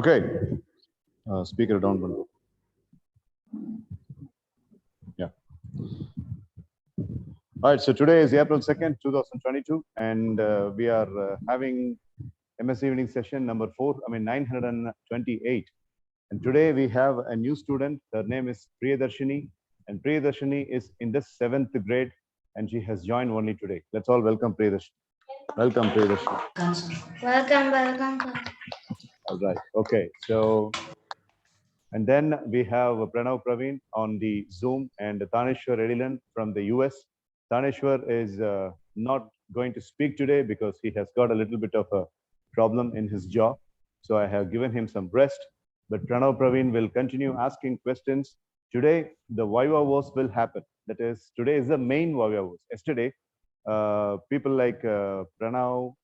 Okay, speaker down. Yeah. All right, so today is April 2nd, 2022, and we are having MS evening session number 928. And today we have a new student. Her name is Priyadarshini, and Priyadarshini is in the 7th grade, and she has joined only today. Let's all welcome Priyadarshini. Welcome, Priyadarshini. Welcome. All right. Okay. So, and then we have Pranav Praveen on the Zoom and Taneshwar Edilan from the US. Taneshwar is not going to speak today because he has got a little bit of a problem in his jaw. So I have given him some rest. But Pranav Praveen will continue asking questions. Today, the Viva Voce will happen. That is, today is the main Viva Voce. Yesterday, people like Pranav,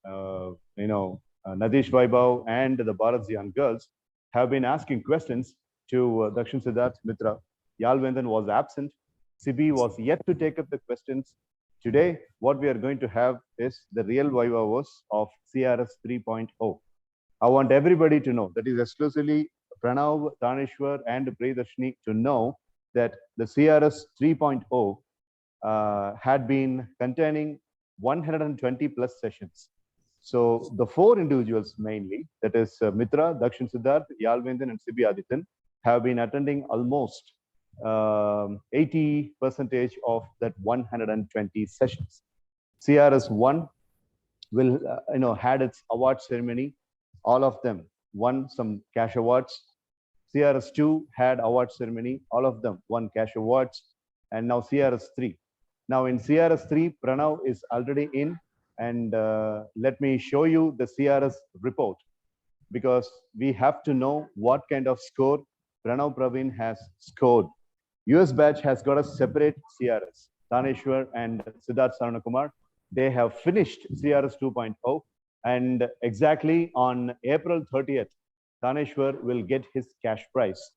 Nadish Vaibhav, and the Bharat young girls have been asking questions to Dakshin Siddharth Mitra. Yalvendan was absent. Sibi was yet to take up the questions. Today, what we are going to have is the real Viva Voce of CRS 3.0. I want everybody to know, that is exclusively Pranav, Taneshwar, and Priyadarshini to know that the CRS 3.0 had been containing 120 plus sessions. So the four individuals mainly, that is Mitra, Dakshin Siddharth, Yalvendan, and Sibi Adityan, have been attending almost 80% of that 120 sessions. CRS 1 will, had its award ceremony. All of them won some cash awards. CRS 2 had award ceremony. All of them won cash awards. And now CRS 3. Now in CRS 3, Pranav is already in. And let me show you the CRS report, because we have to know what kind of score Pranav Praveen has scored. US batch has got a separate CRS. Taneshwar and Siddharth Saranakumar, they have finished CRS 2.0, and exactly on April 30th, Taneshwar will get his cash prize.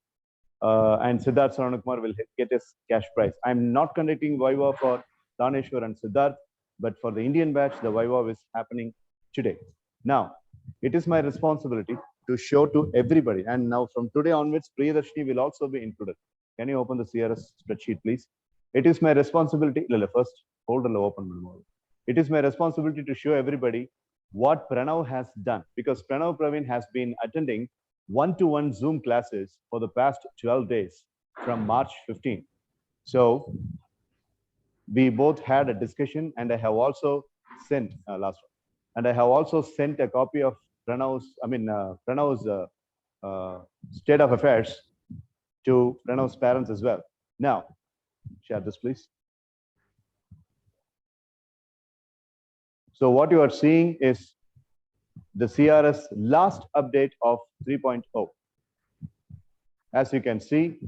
And Siddharth Saranakumar will get his cash prize. I'm not conducting Viva for Taneshwar and Siddharth, but for the Indian batch, the Viva is happening today. Now, it is my responsibility to show to everybody. And now from today onwards, Priyadarshini will also be included. Can you open the CRS spreadsheet, please? It is my responsibility. First, hold on, open. It is my responsibility to show everybody what Pranav has done, because Pranav Praveen has been attending one-to-one Zoom classes for the past 12 days from March 15. So we both had a discussion, and I have also sent and I have also sent a copy of Pranav's state of affairs to Pranav's parents as well. Now, share this, please. So what you are seeing is the CRS last update of 3.0. As you can see,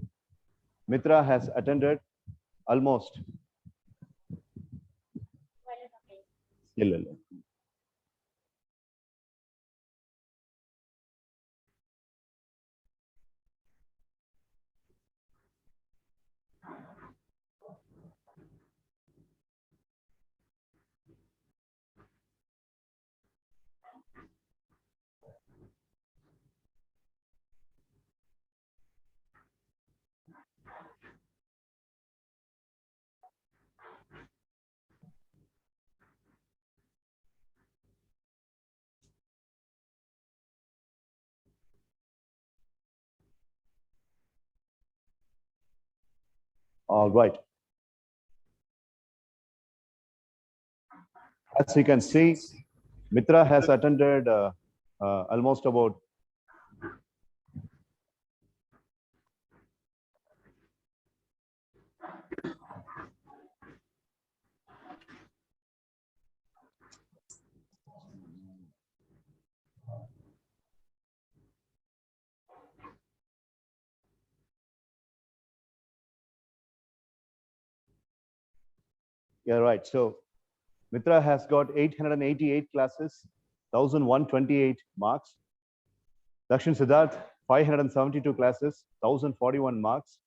Mitra has attended almost. All right. As you can see, Mitra has attended almost about yeah, right. So Mitra has got 888 classes, 1,128 marks. Dakshin Siddharth, 572 classes, 1,041 marks.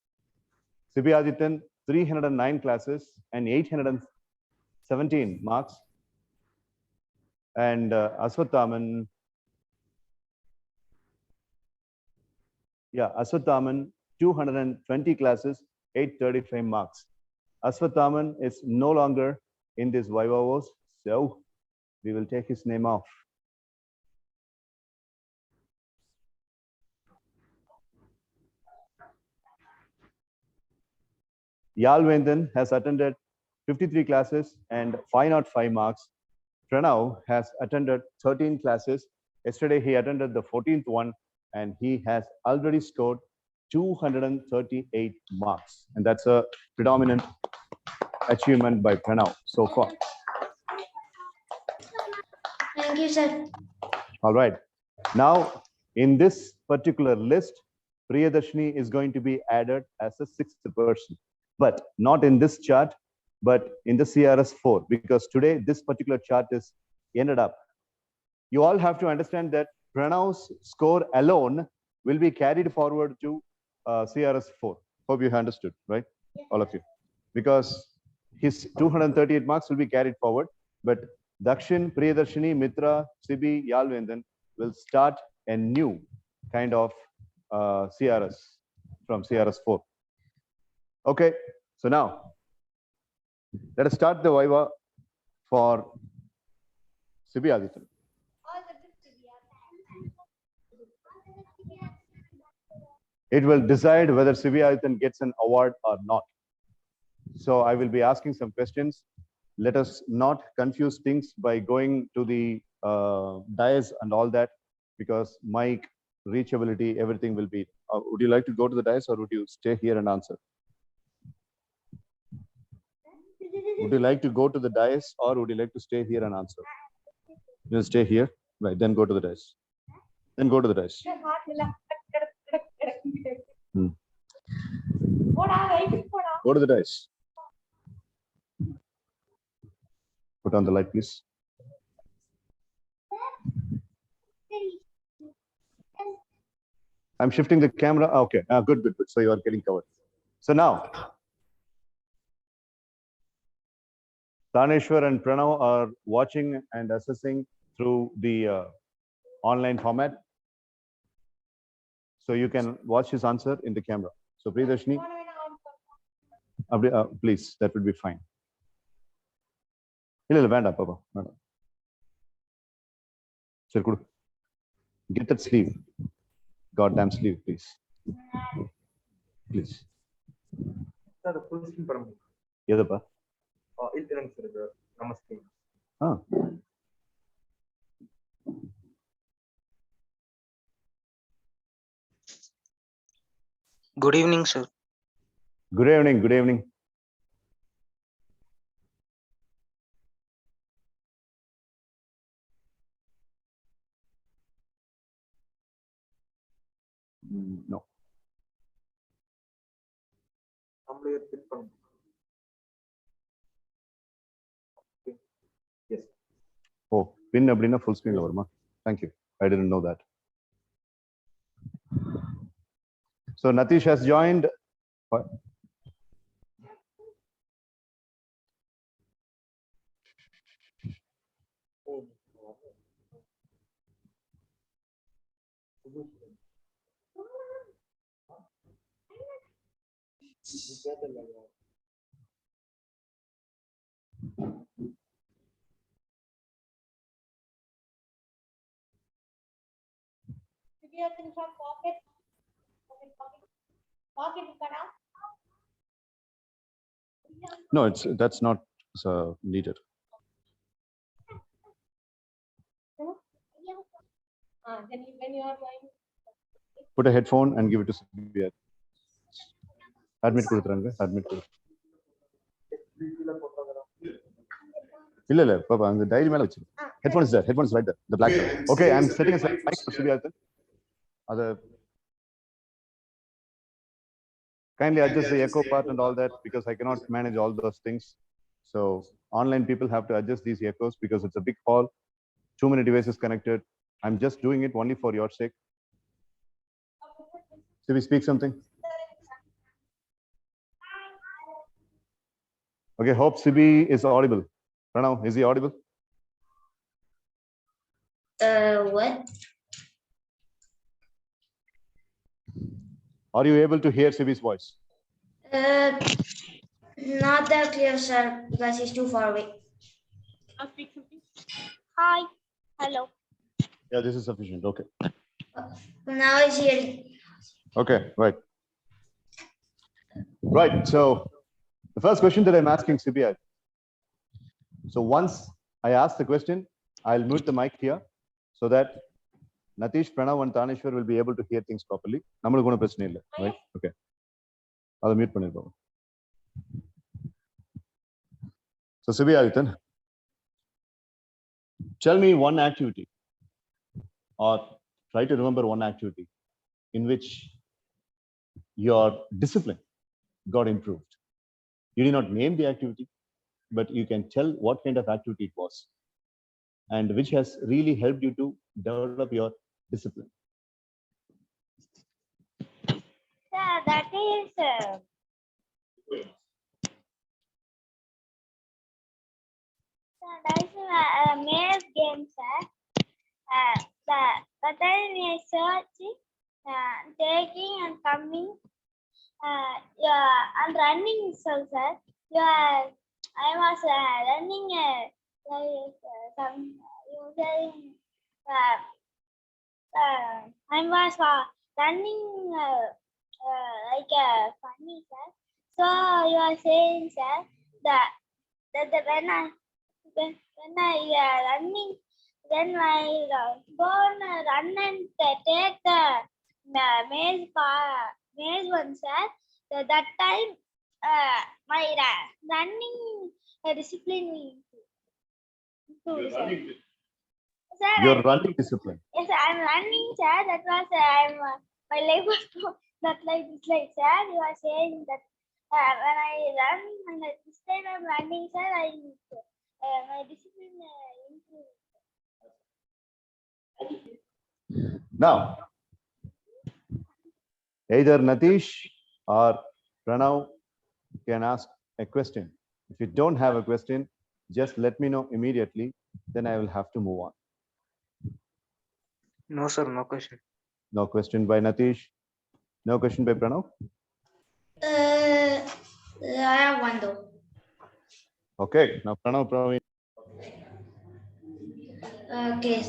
Sibi Adityan, 309 classes and 817 marks. And Aswathaman, Yeah, Aswathaman, 220 classes, 835 marks. Aswathaman is no longer in this Viva, so we will take his name off. Yalvendan has attended 53 classes and 505 marks. Pranav has attended 13 classes. Yesterday, he attended the 14th one, and he has already scored 238 marks. And that's a predominant achievement by Pranav so far. Thank you, sir. All right. Now, in this particular list, Priyadarshini is going to be added as a sixth person, but not in this chart, but in the CRS 4, because today this particular chart is ended up. You all have to understand that Pranav's score alone will be carried forward to CRS 4. Hope you understood, right? All of you. Because his 238 marks will be carried forward, but Dakshin, Priyadarshini, Mitra, Sibi, Yalvendan will start a new kind of CRS from CRS 4. Okay, so now let us start the Viva for Sibi Adityan. It will decide whether Sibi Adityan gets an award or not. So I will be asking some questions. Let us not confuse things by going to the dais and all that, because mic, reachability, everything will be. Would you like to go to the dais or would you stay here and answer? Would you like to go to the dais or would you like to stay here and answer? You'll stay here, right? Then go to the dais. Then go to the dais. Go to the dais. Put on the light, please. I'm shifting the camera. Okay, good. So you are getting covered. So now, Taneshwar and Pranav are watching and assessing through the online format. So you can watch his answer in the camera. So Priyadarshini, please, that would be fine. Papa. Get that sleeve. Goddamn sleeve, please. Please. Yedapa. Good evening, sir. Good evening. Good evening. No. Yes. Oh, pin abdina full screen over, ma. Thank you. I didn't know that. So Natish has joined. What? No, that's not needed. Put a headphone and give it to Sibia. Admit kudutranga. Admit kudu. Illa, Papa, the diary mela vachu. Headphone is there. Headphone is right there. The black color. Okay, I'm setting aside mic for Sibia. Kindly adjust the echo part and all that, because I cannot manage all those things. So online people have to adjust these echoes because it's a big hall, too many devices connected. I'm just doing it only for your sake. Should we speak something? Okay, hope Sibi is audible. Pranav, is he audible? What? Are you able to hear Sibi's voice? Not that clear, sir, because he's too far away. Hi. Hello. Yeah, this is sufficient. Okay. Now he's hearing. Okay, right. Right. So the first question that I'm asking Sibi. So once I ask the question, I'll mute the mic here so that Natish, Pranav, and Tanishwar will be able to hear things properly. Nammal gonna prachane illa, right? Okay. I'll mute pannirpom. So Sibi Adithan, tell me one activity or try to remember one activity in which your discipline got improved. You did not name the activity, but you can tell what kind of activity it was and which has really helped you to develop your discipline. Sir, that is maze game, sir. The time is searching, taking and coming, and running, so sir. I was running some using I was running like funny, sir. So you are saying, sir, that when I running, then I go and run and take the maze one, sir. That time my running discipline will improve, sir. Sir, Your running discipline. yes, I'm running, sir. That was my leg was not like this, like, sir. You are saying that when I run, and this time I'm running, sir, my discipline improves. Now, either Natish or Pranav can ask a question. If you don't have a question, just let me know immediately. Then I will have to move on. No, sir, no question. No question by Natish. No question by Pranav. I have one though. Okay. Now Pranav, Praveen. Okay.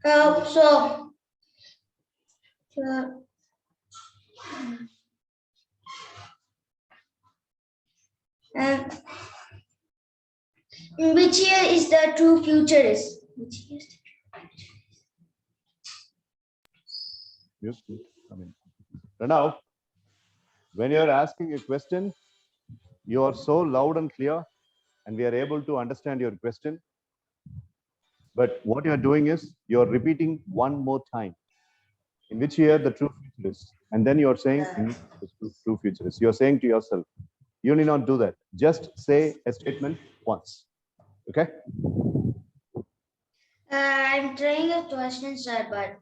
So. In which year is the true futurist? Which year is Yes, I mean, Pranav, when you are asking a question, you are so loud and clear, and we are able to understand your question. But what you are doing is you are repeating one more time. In which year the true future is, and then you are saying in which the true future is. You are saying to yourself, you need not do that. Just say a statement once. Okay. I'm trying a question, sir, but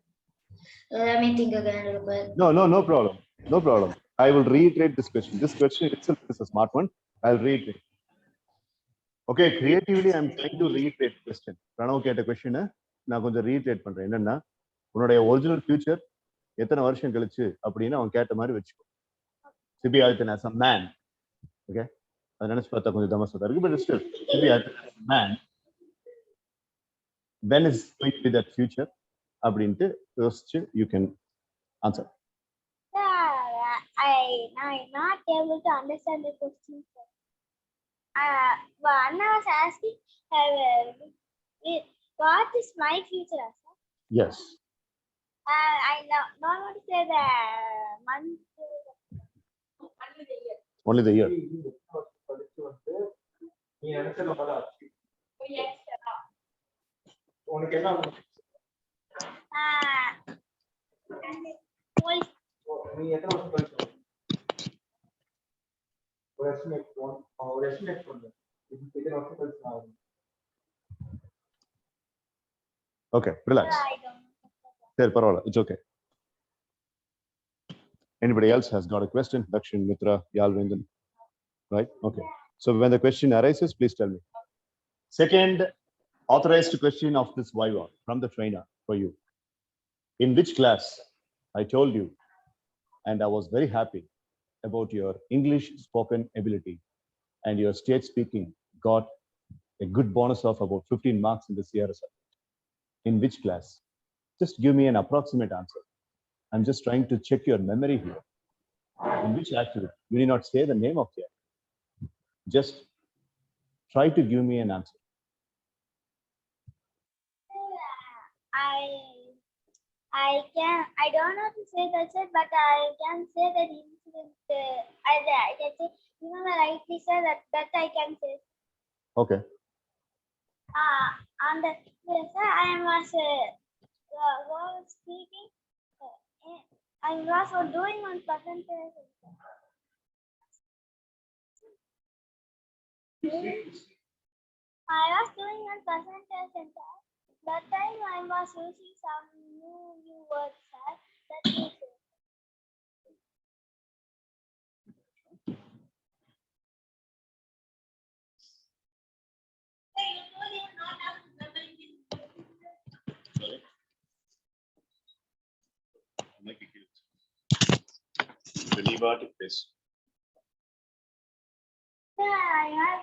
let me think again a little bit. No problem. No problem. I will reiterate this question. This question itself is a smart one. I'll reiterate. Okay, creatively, I'm trying to reiterate the question. Pranav கேட்ட question நான் கொஞ்சம் reiterate பண்றேன். என்னன்னா, உன்னுடைய original future எத்தனை வருஷம் கழிச்சு அப்படின்னு அவன் கேட்ட மாதிரி வச்சுக்கோ. Sibi Adithan as a man. Okay. அதை நினைச்சு பார்த்தா கொஞ்சம் தமாசா இருக்கு. But still, Sibi Adithan as a man. When is going to be that future? அப்படின்ட்டு யோசிச்சு you can answer. Sir, I'm not able to understand the question, sir. Anna was asking, what is my future, sir? Yes. I don't want to say the month. Only the year. Yes, sir. Okay, relax. I don't know. Sure, parvala. It's okay. Anybody else has got a question? Dakshin, Mitra, Yalvendan. Right? Okay. So when the question arises, please tell me. Second authorized question of this Viva from the trainer for you. In which class I told you, and I was very happy about your English spoken ability, and your state speaking got a good bonus of about 15 marks in the CRS. In which class? Just give me an approximate answer. I'm just trying to check your memory here. In which activity? You need not say the name of the activity. Just try to give me an answer. I don't know to say that, sir, but I can say that incident. I can say, you know, rightly, sir, that I can say. Okay. On the sir, I was speaking. I was doing one percentage. I was doing one percentage, and that time I was using some new words, sir. That is it.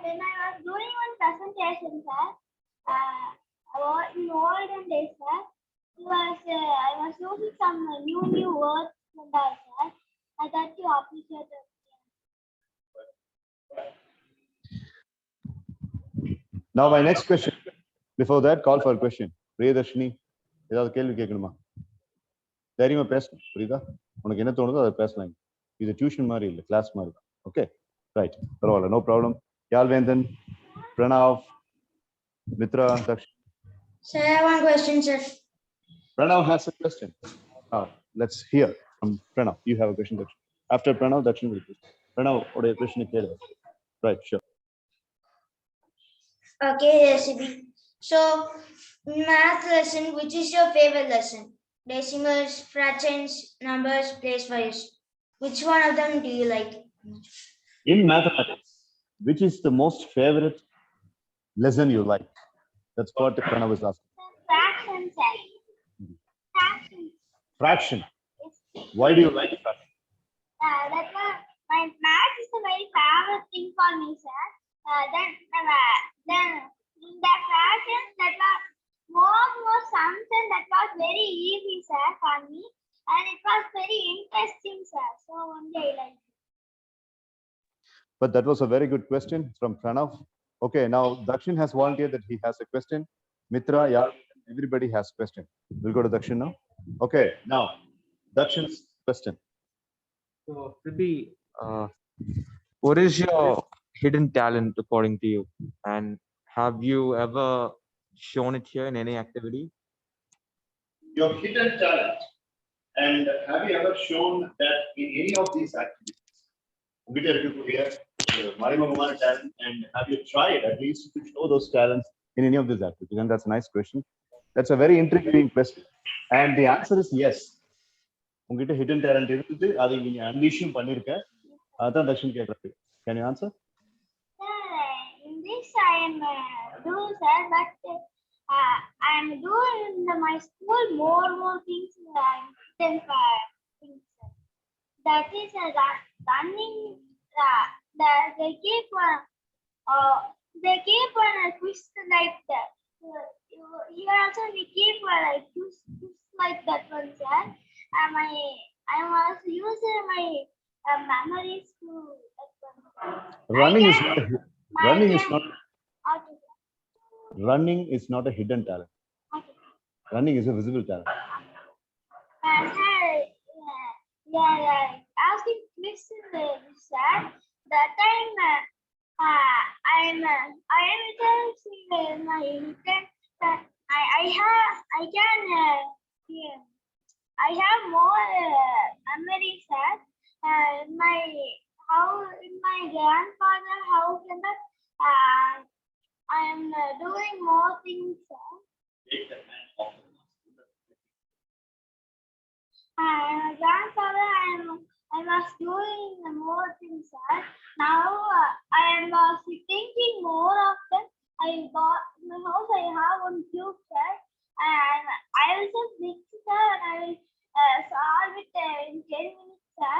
When I was doing one presentation, sir, in olden days, sir, I was using some new words and that, sir. I got to appreciate it. Now my next question. Before that, call for a question. Priyadarshini, ஏதாவது கேள்வி கேட்கணுமா? தைரியமா பேசணும், புரியுதா? உனக்கு என்ன தோணுதோ அதை பேசலாம். இது டியூஷன் மாதிரி இல்லை, கிளாஸ் மாதிரி தான். ஓகே, ரைட், பரவாயில்ல, no problem. Yalvendan, Pranav, Mitra, Dakshin. Sir, I have one question, sir. Pranav has a question. Let's hear from Pranav. You have a question, Dakshin. After Pranav, Dakshin will question. Pranav, what is your question? Right, sure. Okay, recipe. So, math lesson, which is your favorite lesson? Decimals, fractions, numbers, place wise. Which one of them do you like? In mathematics, which is the most favorite lesson you like? That's what Pranav is asking. Fraction, sir. Fraction. Fraction. Why do you like fraction? That was my math is a very favorite thing for me, sir. Then in the fractions that was more something that was very easy, sir, for me, and it was very interesting, sir. So one day I liked it. But that was a very good question from Pranav. Okay, now Dakshin has volunteered that he has a question. Mitra, yeah, everybody has question. We'll go to Dakshin now. Okay, now Dakshin's question. So, Siddhi, what is your hidden talent according to you? And have you ever shown it here in any activity? Your hidden talent. And have you ever shown that in any of these activities? Talent, and have you tried at least to show those talents in any of these activities? And that's a nice question. That's a very intriguing question. And the answer is yes. உங்ககிட்ட hidden talent இருக்குது, அதை நீங்க unleashing பண்ணிருக்க. அதான் தக்ஷன் கேக்குறது. Can you answer? In this I am doing, sir, but I am doing in my school more things than things, sir. That is running. They keep on a twist like that. Here also we keep twist like that one, sir. I was using my memories to Running is not a hidden talent. Running is a visible talent. Asking questions, sir. That time I am my intent. I have more memories, sir. In my grandfather house, and that I am doing more things, sir. Grandfather, I was doing more things, sir. Now I am thinking more of them. I got in my house. I have one cube, sir, and I will just mix, sir, and I will solve it in 10 minutes, sir.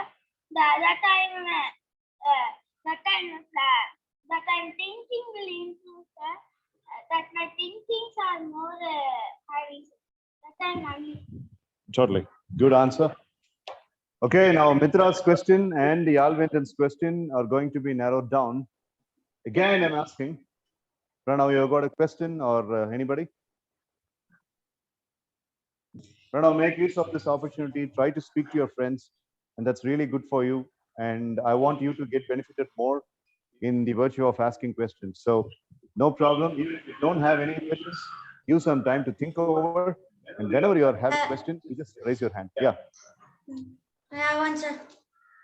That I'm thinking will improve, sir. That my thinkings are more heavy. That time only. Totally. Good answer. Okay, now Mitra's question and Yalvendan's question are going to be narrowed down. Again, I'm asking, Pranav, you got a question or anybody? Pranav, make use of this opportunity. Try to speak to your friends, and that's really good for you. And I want you to get benefited more in the virtue of asking questions. So, no problem. Even if you don't have any questions, use some time to think over. And whenever you are having a question, you just raise your hand. Yeah. I have one, sir.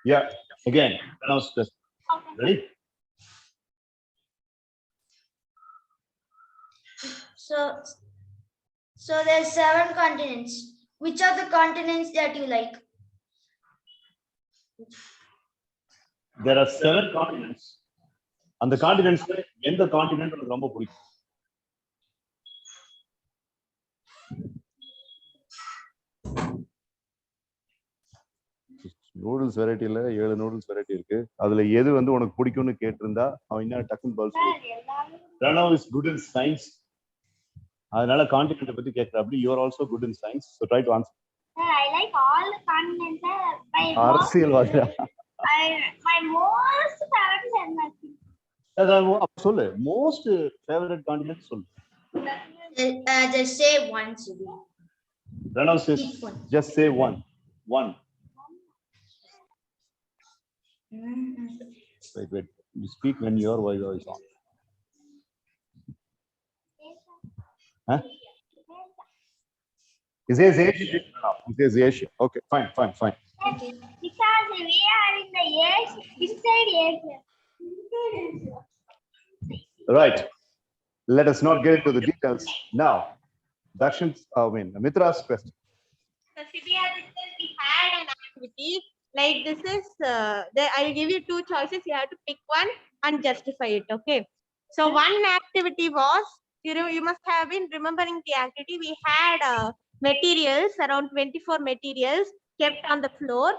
Yeah. Again, Pranav's question. Ready? So there's 7 continents. Which are the continents that you like? There are 7 continents. And the continents, in the continent, ரொம்ப பிடிக்கும். Noodles வெரைட்டில 7 noodles variety இருக்கு. அதுல எது வந்து உனக்கு பிடிக்கும்னு கேட்டிருந்தா அவன் என்ன டக்குன்னு பதில் சொல்லுவான். Pranav is good in science. அதனால கான்டினென்ட் பத்தி கேக்குறாப்டி. You are also good in science. So try to answer. I like all the continents. அரசியல்வாதியா? My most favorite is MSES. சொல்லு. Most favorite continent சொல்லு. Just say one, Sibi. Pranav says, just say one. One. Wait. You speak when your voice is on. Huh? He says Asia. He says Asia. Okay, fine. Okay. Because we are in the Asia, inside Asia. Right. Let us not get into the details now. Mitra's question. So we had an activity like this is I'll give you 2 choices. You have to pick one and justify it. Okay. So one activity was, you must have been remembering the activity. We had materials, around 24 materials kept on the floor,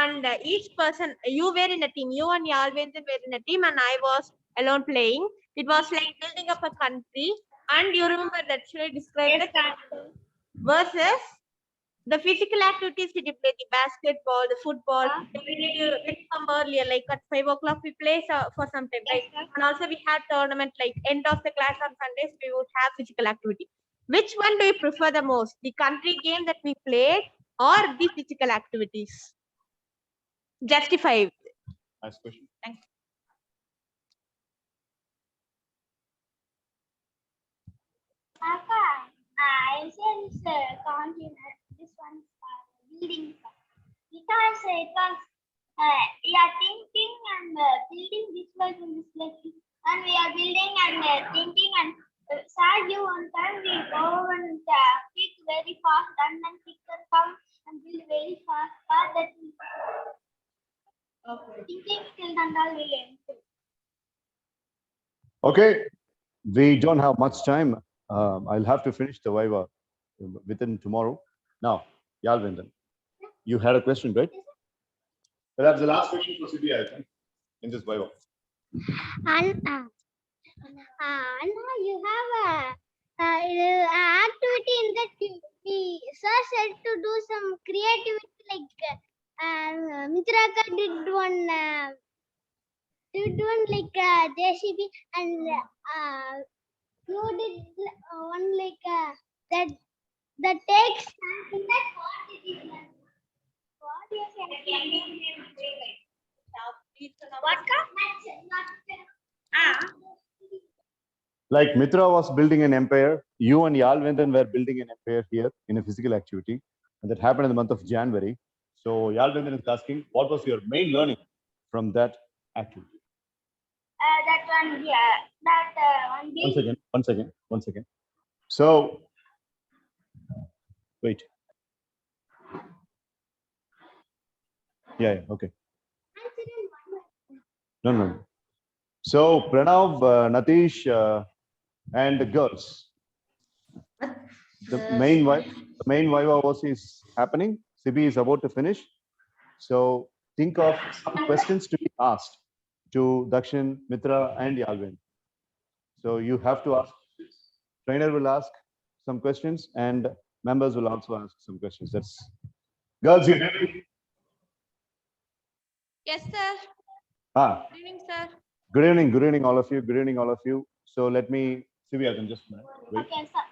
and each person, you were in a team, you and Yalvendan were in a team, and I was alone playing. It was like building up a country, and you remember that. Should I describe the versus the physical activities? Did you play the basketball, the football? We need to come earlier, like at 5 o'clock we play for some time, right? And also we had tournament, like end of the class on Sundays we would have physical activity. Which one do you prefer the most? The country game that we played or the physical activities? Justify. Nice question. Thank you. Papa, I say this continent, this one building, because it was we are thinking and building this was in this place, and we are building and thinking and you one time we go and pick very fast, and then pick and come and build very fast. That thinking skill and all will improve. Okay, we don't have much time. I'll have to finish the Viva within tomorrow. Now, Yalvendan, you had a question, right? Perhaps the last question for CBI, I think, in this Viva. Anna, you have a activity in that we sir said to do some creativity, like Mitraka did one like JCB, and you did one like that takes in that what it is. What you say? What Like Mitra was building an empire, you and Yalvendan were building an empire here in a physical activity, and that happened in the month of January. So Yalvendan is asking, what was your main learning from that activity? that one, yeah, that one. One second. So, wait. Yeah, okay. No. So Pranav, Natish, and the girls. The main Viva Voce is happening. Sibi is about to finish. So think of some questions to be asked to Dakshin, Mitra, and Yalvin. So you have to ask. Trainer will ask some questions, and members will also ask some questions. That's girls. You ready? Yes, sir. Ah, Good evening, sir. good evening, good evening, all of you. Good evening, all of you. So let me, Sibi, I can just wait. Okay, sir.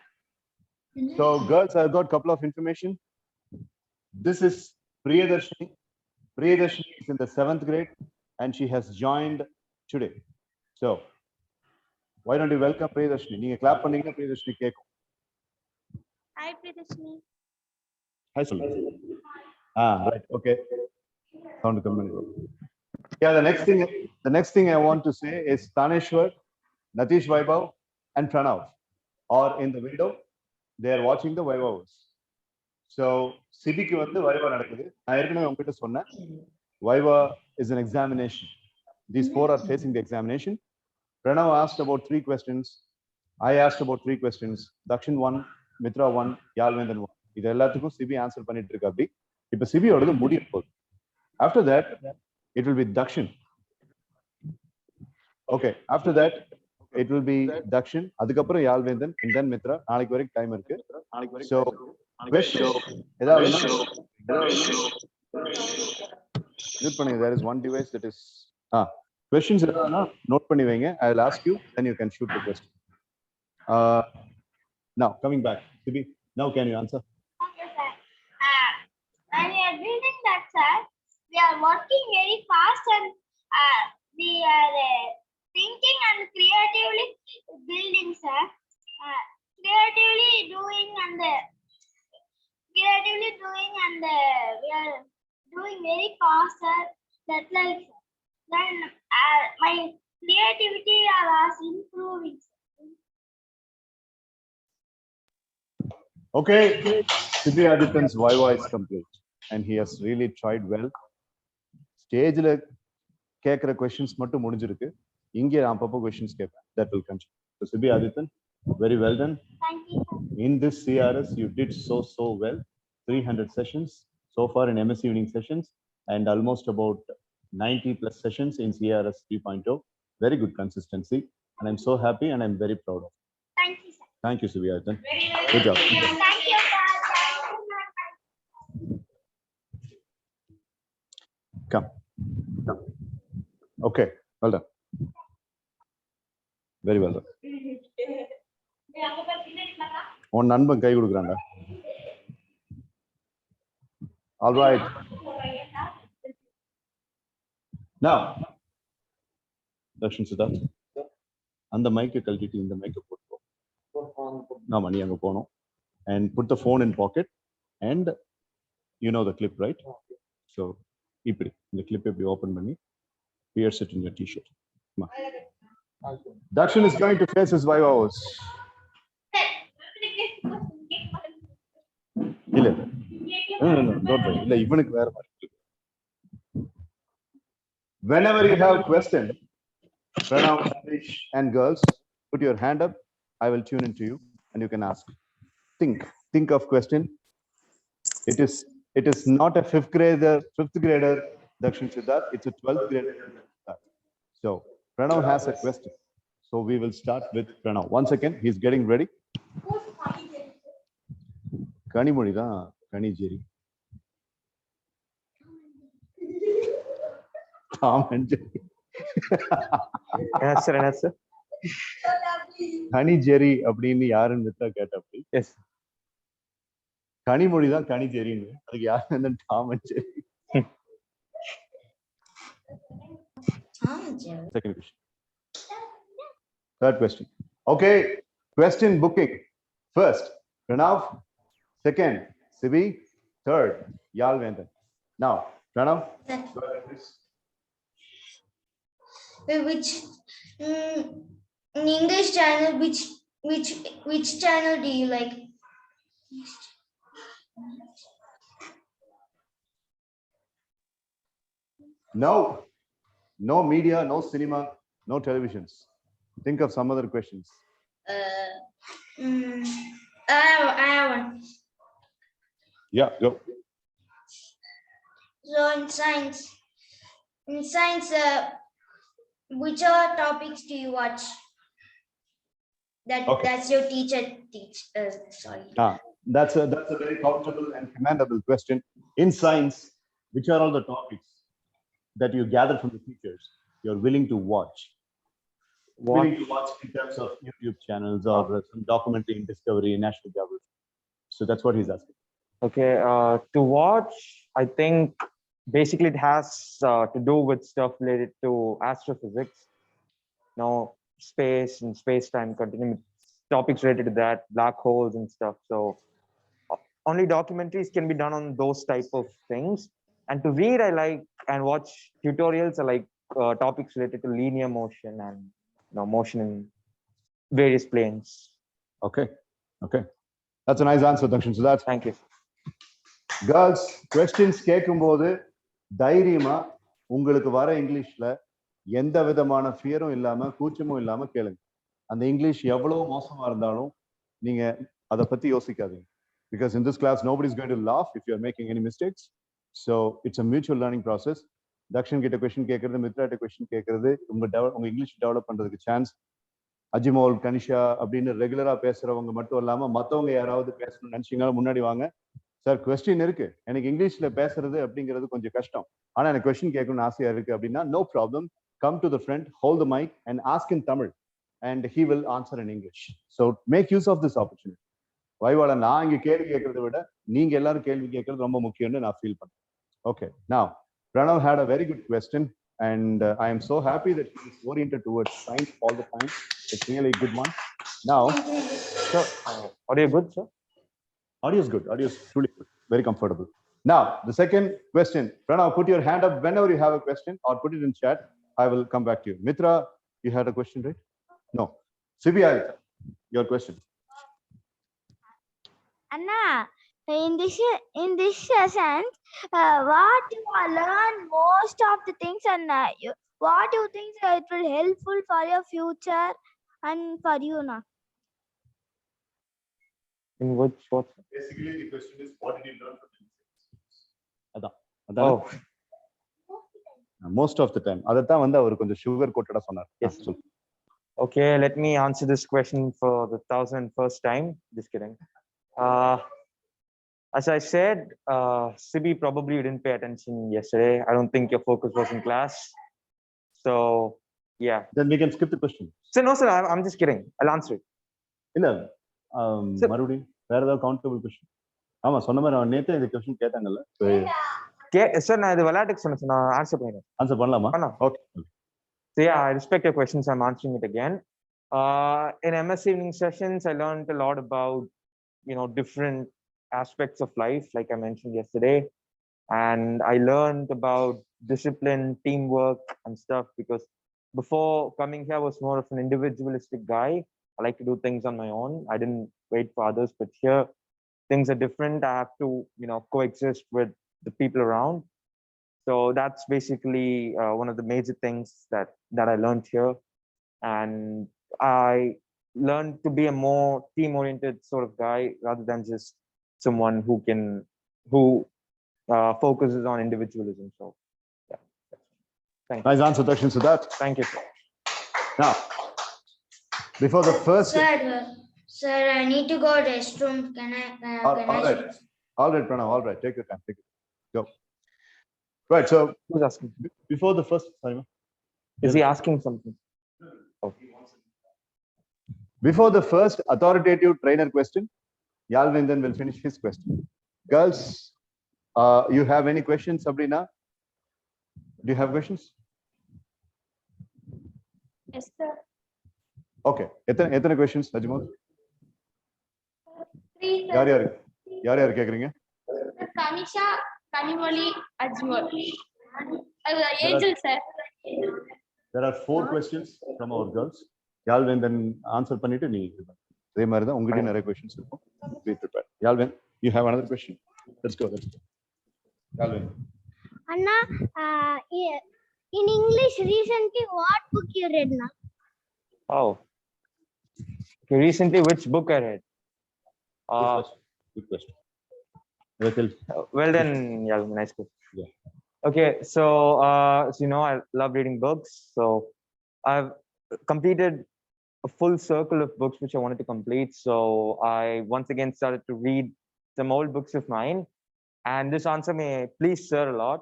So girls, I've got a couple of information. This is Priyadarshini. Priyadarshini is in the 7th grade and she has joined today. So why don't you welcome Priyadarshini? நீங்க clap பண்ணீங்கன்னா Priyadarshini கேக்கும். Hi, Pridashni. Hi, சொல்லுங்க. Right, okay. Sound come in. Yeah, the next thing I want to say is Taneshwar, Natish Vaibhav, and Pranav are in the window. They are watching the Vaibhavs. So சிபிக்கு வந்து வைவா நடக்குது. நான் ஏற்கனவே உங்ககிட்ட சொன்னேன். Viva is an examination. These four are facing the examination. Pranav asked about 3 questions. I asked about 3 questions. Dakshin 1, Mitra 1, Yalvendan 1. இது எல்லாத்துக்கும் CP answer பண்ணிட்டு இருக்கு அப்படி. இப்ப சிபியோடது முடிய போகுது. After that, it will be Dakshin. Okay, after that, it will be Dakshin. அதுக்கப்புறம் Yalvendan and then Mitra. நாளைக்கு வரைக்கும் டைம் இருக்கு. So, question. There is one device that is questions note பண்ணி வைங்க. I will ask you, then you can shoot the question. Now coming back, Sibi, now can you answer? Okay, sir. When we are building that, sir, we are working very fast and we are thinking and creatively building, sir. Creatively doing and we are doing very fast, sir. That like then my creativity was improving. Okay, Sibi Adityan's Viva is complete and he has really tried well. Stageல கேக்குற questions மட்டும் முடிஞ்சிருக்கு. இங்கே நான் அப்பப்போ questions கேட்பேன். That will continue. So Sibi Adityan, very well done. Thank you, sir. In this CRS, you did so well. 300 sessions so far in MSc evening sessions and almost about 90 plus sessions in CRS 3.0. Very good consistency and I'm so happy and I'm very proud of you. Thank you, sir. Thank you, Sibi Adityan. Good job. Thank you, sir. Come. Okay, well done. Very well done. உன் நண்பன் கை கொடுக்குறாங்க. All right. Now, Dakshin Siddharth, அந்த மைக்கை கழட்டிட்டு இந்த மைக்கை போட்டு ஆமா நீ அங்க போகணும் and put the phone in pocket and you know the clip, right? So இப்படி இந்த clip இப்படி open பண்ணி pierce it in your t-shirt. Come on. Dakshin is going to face his Vivas. இல்ல no, don't worry. இல்ல இவனுக்கு வேற மாதிரி. Whenever you have question, Pranav, Harish, and girls, put your hand up. I will tune into you, and you can ask. Think of question. It is not a fifth grader, Dakshin Siddharth. It's a 12th grader. So Pranav has a question. So we will start with Pranav. 1 second. He's getting ready. Kanimoli da Kanijeri. Tom and Jerry. Answer. Kani Jerry அப்படின்னு யாருன்னு வித்தா கேட்டப்படி Yes. Kanimozhi தான் கனி ஜெரின்னு அதுக்கு யாரு Tom and Jerry. Second question. Third question. Okay, question booking. First, Pranav. Second, Sibi. Third, Yalvendan. Now, Pranav. Which in English channel, which channel do you like? No media, no cinema, no televisions. Think of some other questions. I have one. Yeah, go. So in science, which are topics do you watch? Okay. That's your teacher teach. Sorry. That's a very comfortable and commendable question. In science, which are all the topics that you gather from the teachers you're willing to watch? Willing to watch in terms of YouTube channels or some documentary in Discovery, National Geographic. So that's what he's asking. Okay, to watch, I think basically it has to do with stuff related to astrophysics, space and space-time continuum, topics related to that, black holes and stuff. So only documentaries can be done on those type of things. And to read, I like and watch tutorials. I like topics related to linear motion and motion in various planes. Okay. That's a nice answer, Dakshin. So that's Thank you. Girls questions கேட்கும்போது தைரியமா உங்களுக்கு வர இங்கிலீஷ்ல எந்த விதமான ஃபியரும் இல்லாம கூச்சமும் இல்லாம கேளுங்க. அந்த இங்கிலீஷ் எவ்வளவு மோசமா இருந்தாலும் நீங்க அதை பத்தி யோசிக்காதீங்க. Because in this class nobody is going to laugh if you are making any mistakes. So it's a mutual learning process. Dakshan கிட்ட கொஸ்டின் கேட்கறது, மித்ரா கிட்ட கொஸ்டின் கேட்கறது உங்க இங்கிலீஷ் டெவலப் பண்றதுக்கு சான்ஸ். அஜிமோல், கனிஷா அப்படின்னு ரெகுலரா பேசுறவங்க மட்டும் இல்லாம மத்தவங்க யாராவது பேசணும்னு நினைச்சீங்கன்னா முன்னாடி வாங்க. சார் கொஸ்டின் இருக்கு, எனக்கு இங்கிலீஷ்ல பேசுறது அப்படிங்கிறது கொஞ்சம் கஷ்டம், ஆனா எனக்கு கொஸ்டின் கேட்கணும்னு ஆசையா இருக்கு அப்படின்னா no problem, come to the friend, hold the mic and ask in Tamil and he will answer in English. So make use of this opportunity. வைவால நான் இங்க கேள்வி கேட்கறத விட நீங்க எல்லாரும் கேள்வி கேட்கறது ரொம்ப முக்கியம்னு நான் ஃபீல் பண்ணேன். Okay, now Pranav had a very good question and I am so happy that he is oriented towards science all the time. It's really a good one. Now, sir, audio good, sir? Audio is good. Audio is truly good. Very comfortable. Now, the second question. Pranav, put your hand up whenever you have a question or put it in chat. I will come back to you. Mitra, you had a question, right? No. Sibia, your question. Anna, in this session, what you learn most of the things and what you think it will helpful for your future and for you now? In which what? Basically, the question is, what did you learn from the Oh, most of the time. Adathaan vandu avaru konjam sugar coated sonar. Yes. Okay, let me answer this question for the 1001st time. Just kidding. As I said, Sibi, probably you didn't pay attention yesterday. I don't think your focus was in class. So, yeah. Then we can skip the question. So, no, sir, I'm just kidding. I'll answer it. இல்ல மறுபடியும் வேற ஏதாவது countable question? ஆமா, சொன்ன மாதிரி அவன் நேத்து இந்த கொஸ்டின் கேட்டாங்கல்ல. சார் நான் இது விளையாட்டுக்கு சொன்னேன், நான் ஆன்சர் பண்ணிடுறேன். ஆன்சர் பண்ணலாமா? Okay. So yeah, I respect your questions. I'm answering it again. In MS evening sessions, I learned a lot about different aspects of life, like I mentioned yesterday, and I learned about discipline, teamwork, and stuff. Because before coming here, I was more of an individualistic guy. I like to do things on my own. I didn't wait for others, but here things are different. I have to coexist with the people around. So that's basically one of the major things that I learned here, and I learned to be a more team-oriented sort of guy rather than just someone who focuses on individualism. So, yeah. Thank you. Nice answer, Dakshin Siddharth. Thank you, sir. Now, before the first. Sir, I need to go restroom. Can I? All right, Pranav. All right, take your time. Take it. Go. Right. So, Who's asking? Before the first. Sorry, is he asking something? Okay. Before the first authoritative trainer question, Yalvindan will finish his question. Girls, you have any questions, Sabrina? Do you have questions? Yes, sir. Okay. எத்தனை questions, Ajmal? 3, sir. யார் கேக்குறீங்க? Kanisha, Kanimoli, Ajmal. Angel, sir. There are 4 questions from our girls. Yalvindan answer பண்ணிட்டு நீ அதே மாதிரி தான் உங்ககிட்ட நிறைய questions இருக்கும். Be prepared. Yalvin, you have another question? Let's go. Yalvin. Anna, in English recently, what book you read now? Oh. Okay, recently, which book I read? Good question. Well then, yeah, nice question. Yeah. Okay, so as you know, I love reading books. So I've completed a full circle of books which I wanted to complete. So I once again started to read some old books of mine. And this answer may please sir a lot.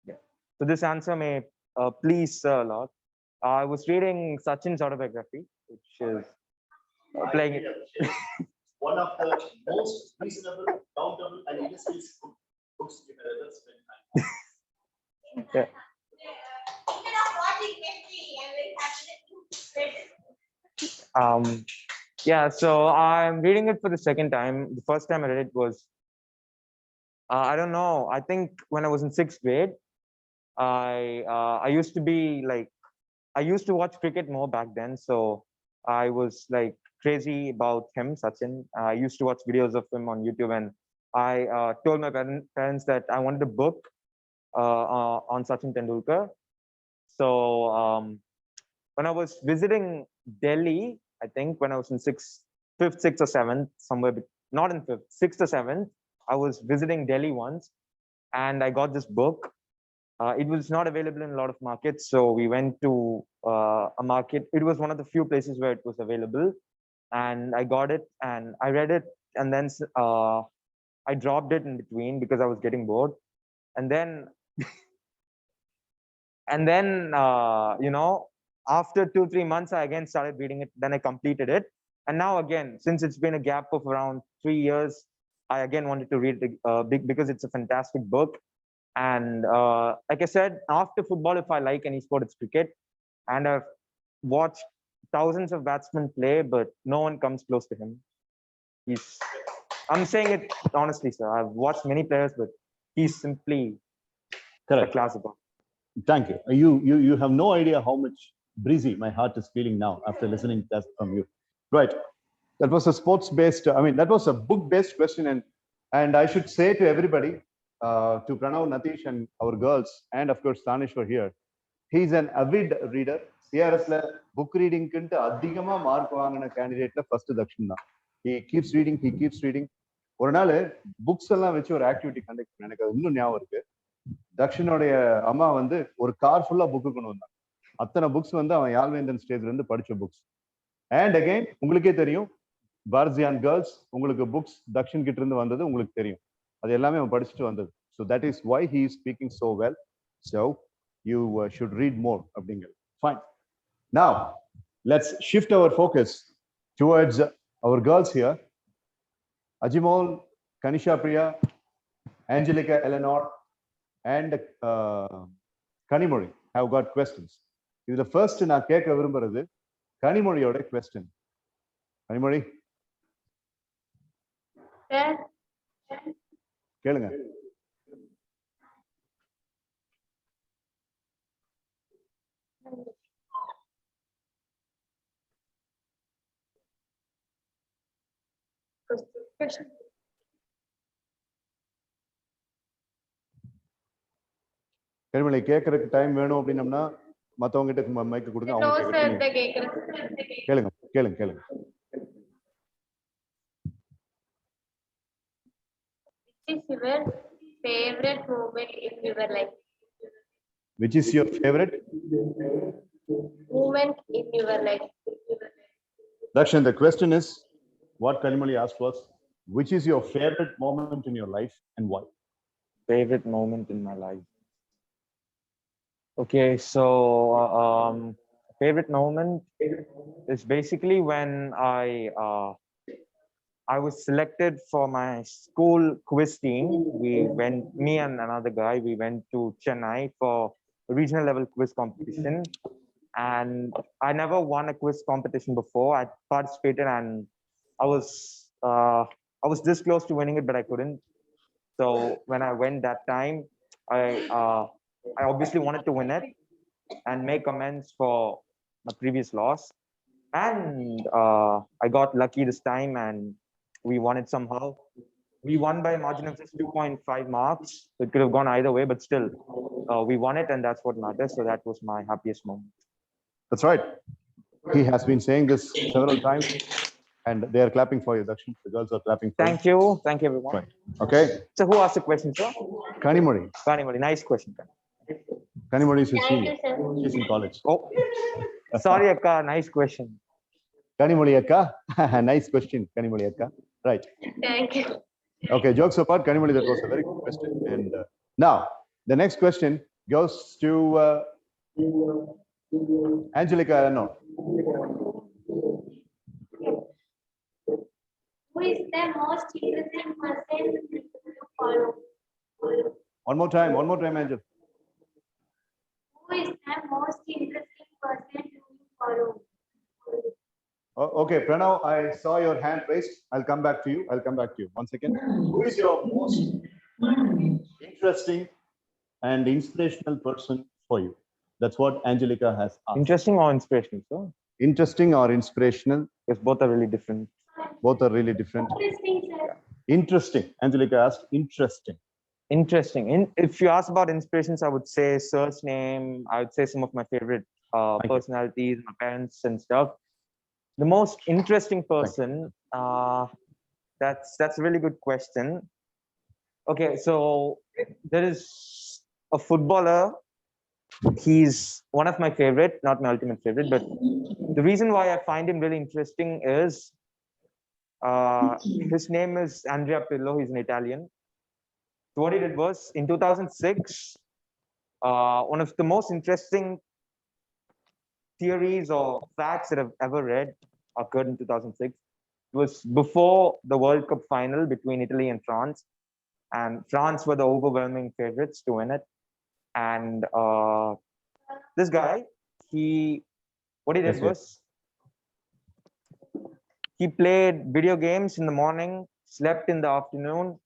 Yeah. So this answer may please sir a lot. I was reading Sachin's autobiography, which is playing it. One of the most reasonable, countable, and illustrious books you have ever spent time. Yeah. Yeah, so I'm reading it for the second time. The first time I read it was, I don't know, I think when I was in 6th grade, I used to be like, I used to watch cricket more back then. So I was like crazy about him, Sachin. I used to watch videos of him on YouTube, and I told my parents that I wanted a book on Sachin Tendulkar. So when I was visiting Delhi, I think when I was in 5th, 6th, or 7th, somewhere, not in 5th, 6th or 7th, I was visiting Delhi once, and I got this book. It was not available in a lot of markets, so we went to a market. It was one of the few places where it was available, and I got it and I read it, and then I dropped it in between because I was getting bored, and then you know, after 2-3 months, I again started reading it. Then I completed it, and now again, since it's been a gap of around 3 years, I again wanted to read it because it's a fantastic book. And like I said, after football, if I like any sport, it's cricket. And I've watched thousands of batsmen play, but no one comes close to him. I'm saying it honestly, sir. I've watched many players, but he's simply Correct. a class above. Thank you. You have no idea how much breezy my heart is feeling now after listening to that from you. Right. That was a sports-based, I mean, that was a book-based question. And I should say to everybody, to Pranav, Natish, and our girls, and of course, Tanish were here. He's an avid reader. CRS book reading kinte adhigama mark vaangana candidate la first Dakshin. He keeps reading. ஒரு நாள் books எல்லாம் வச்சு ஒரு activity conduct பண்ண எனக்கு இன்னும் ஞாபகம் இருக்கு. தக்ஷனுடைய அம்மா வந்து ஒரு கார் ஃபுல்லா புக்கு கொண்டு வந்தாங்க. அத்தனை புக்ஸ் வந்து அவன் யாழ்வேந்தன் ஸ்டேஜ்ல இருந்து படிச்ச புக்ஸ். அண்ட் அகைன் உங்களுக்கே தெரியும், பாரதியான் கேர்ள்ஸ் உங்களுக்கு புக்ஸ் தக்ஷன் கிட்ட இருந்து வந்தது உங்களுக்கு தெரியும். அது எல்லாமே அவன் படிச்சுட்டு வந்தது. So that is why he is speaking so well. So you should read more அப்படிங்கிறது. Fine. Now let's shift our focus towards our girls here. Ajimol, Kanisha Priya, Angelica Eleanor, and Kanimori have got questions. இது first நான் கேட்க விரும்புறது கனிமொழியோட question. Kanimozhi கேளுங்க. கனிமொழி கேட்கறதுக்கு time வேணும் அப்படின்னம்னா மத்தவங்க கிட்ட மைக் கொடுங்க. அவங்க கேளுங்க. Which is your favorite moment in your life? Dakshan, the question is, what Kanimali asked was, which is your favorite moment in your life and why? Favorite moment in my life. Okay, so favorite moment is basically when I was selected for my school quiz team. Me and another guy, we went to Chennai for a regional level quiz competition. And I never won a quiz competition before. I participated and I was this close to winning it, but I couldn't. So when I went that time, I obviously wanted to win it and make amends for my previous loss. And I got lucky this time and we won it somehow. We won by a margin of just 2.5 marks. It could have gone either way, but still, we won it, and that's what matters. So that was my happiest moment. That's right. He has been saying this several times. And they are clapping for you, Dakshin. The girls are clapping for Thank you. Thank you, everyone. Right. Okay. So who asked the question, sir? Kanimori. Kanimori. Nice question. Kanimori is his Thank you, senior. sir. She's in college. Oh, sorry, Akka. Nice question. Kanimori Akka. Nice question, Kanimori Akka. Right. Thank you. Okay, jokes apart, Kanimori, that was a very good question. And now, the next question goes to Angelica Arano. Who is the most interesting person you follow? One more time, Angel. Who is the most interesting person you follow? Okay, Pranav, I saw your hand raised. I'll come back to you. One second. Who is your most interesting and inspirational person for you? That's what Angelica has asked. Interesting or inspirational, sir? Interesting or inspirational? Yes, both are really different. Both are really different. Interesting, sir. Interesting. Angelica asked interesting. Interesting. If you ask about inspirations, I would say Sir's name. I would say some of my favorite personalities, my parents and stuff. The most interesting person, that's a really good question. Okay, so there is a footballer. He's one of my favorite, not my ultimate favorite, but the reason why I find him really interesting is his name is Andrea Pirlo. He's an Italian. So what he did was in 2006, one of the most interesting theories or facts that I've ever read occurred in 2006. It was before the World Cup final between Italy and France were the overwhelming favorites to win it. And this guy, what he did was he played video games in the morning, slept in the afternoon,